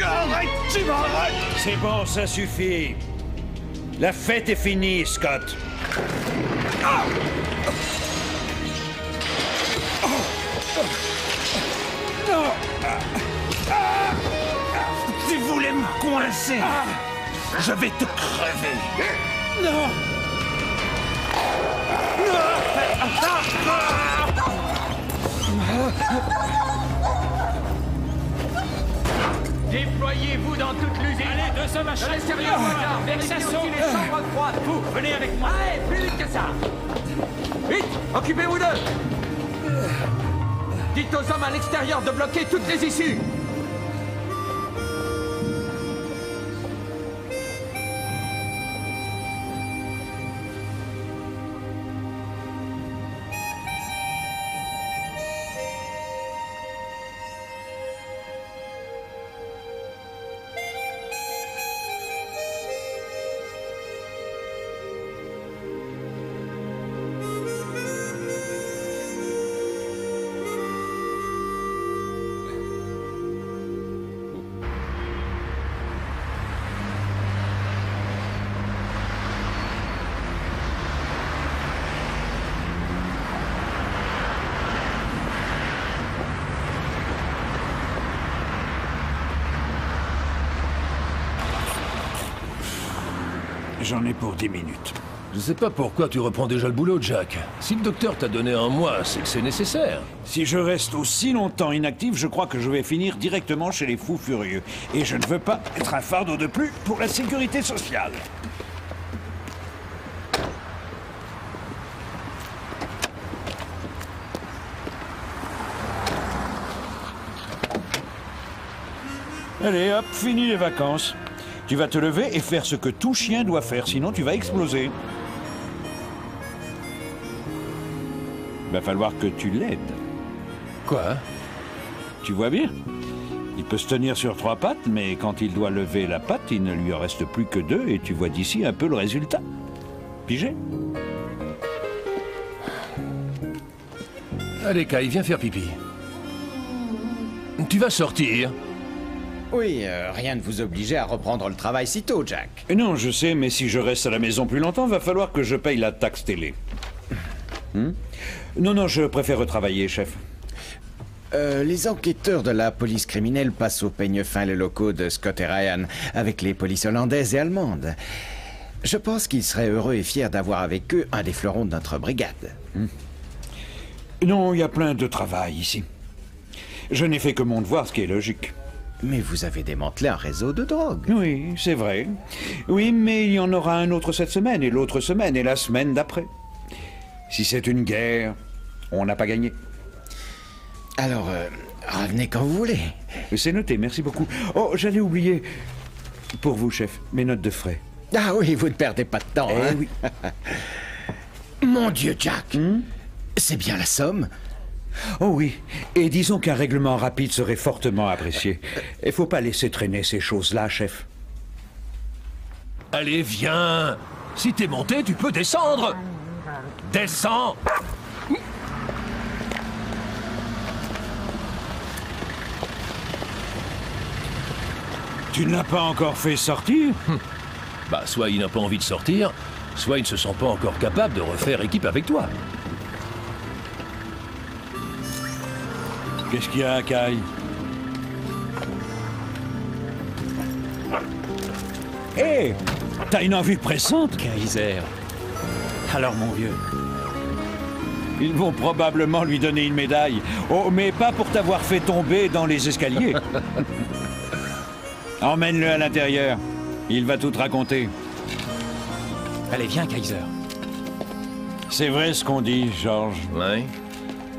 Arrête, Jim, arrête! C'est bon, ça suffit. La fête est finie, Scott. Tu voulais me coincer. Je vais te crever. Non. Déployez-vous dans toute l'usine. Allez, deux hommes à chaque l'extérieur. Vexation, les chambres froides. Vous, venez avec moi. Allez, plus vite que ça. Vite, occupez-vous d'eux. Dites aux hommes à l'extérieur de bloquer toutes les issues. J'en ai pour 10 minutes. Je sais pas pourquoi tu reprends déjà le boulot, Jack. Si le docteur t'a donné un mois, c'est que c'est nécessaire. Si je reste aussi longtemps inactif, je crois que je vais finir directement chez les fous furieux. Et je ne veux pas être un fardeau de plus pour la sécurité sociale. Allez, hop, fini les vacances. Tu vas te lever et faire ce que tout chien doit faire, sinon tu vas exploser. Il va falloir que tu l'aides. Quoi? Tu vois bien? Il peut se tenir sur 3 pattes, mais quand il doit lever la patte, il ne lui en reste plus que 2, et tu vois d'ici un peu le résultat. Pigé? Allez, Kai, viens faire pipi. Tu vas sortir? Oui, rien ne vous obligeait à reprendre le travail si tôt, Jack. Non, je sais, mais si je reste à la maison plus longtemps, va falloir que je paye la taxe télé. Non, je préfère retravailler, chef. Les enquêteurs de la police criminelle passent au peigne fin les locaux de Scott et Ryan avec les polices hollandaises et allemandes. Je pense qu'ils seraient heureux et fiers d'avoir avec eux un des fleurons de notre brigade. Non, il y a plein de travail ici. Je n'ai fait que mon devoir, ce qui est logique. Mais vous avez démantelé un réseau de drogue. Oui, c'est vrai. Oui, mais il y en aura un autre cette semaine, et l'autre semaine, et la semaine d'après. Si c'est une guerre, on n'a pas gagné. Alors, revenez quand vous voulez. C'est noté, merci beaucoup. Oh, j'allais oublier. Pour vous, chef, mes notes de frais. Ah oui, vous ne perdez pas de temps, hein? Oui. Mon Dieu, Jack. C'est bien la somme? Oh oui, et disons qu'un règlement rapide serait fortement apprécié. Il faut pas laisser traîner ces choses-là, chef. Allez, viens. Si t'es monté, tu peux descendre. Descends. Tu ne l'as pas encore fait sortir? Bah, soit il n'a pas envie de sortir, soit il ne se sent pas encore capable de refaire équipe avec toi. Qu'est-ce qu'il y a, Kai? Hé! T'as une envie pressante? Kaiser. Alors, mon vieux. Ils vont probablement lui donner une médaille. Oh, mais pas pour t'avoir fait tomber dans les escaliers. Emmène-le à l'intérieur. Il va tout te raconter. Allez, viens, Kaiser. C'est vrai ce qu'on dit, George. Ouais.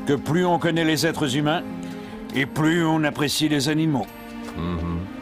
Que plus on connaît les êtres humains, et plus on apprécie les animaux. Mm-hmm.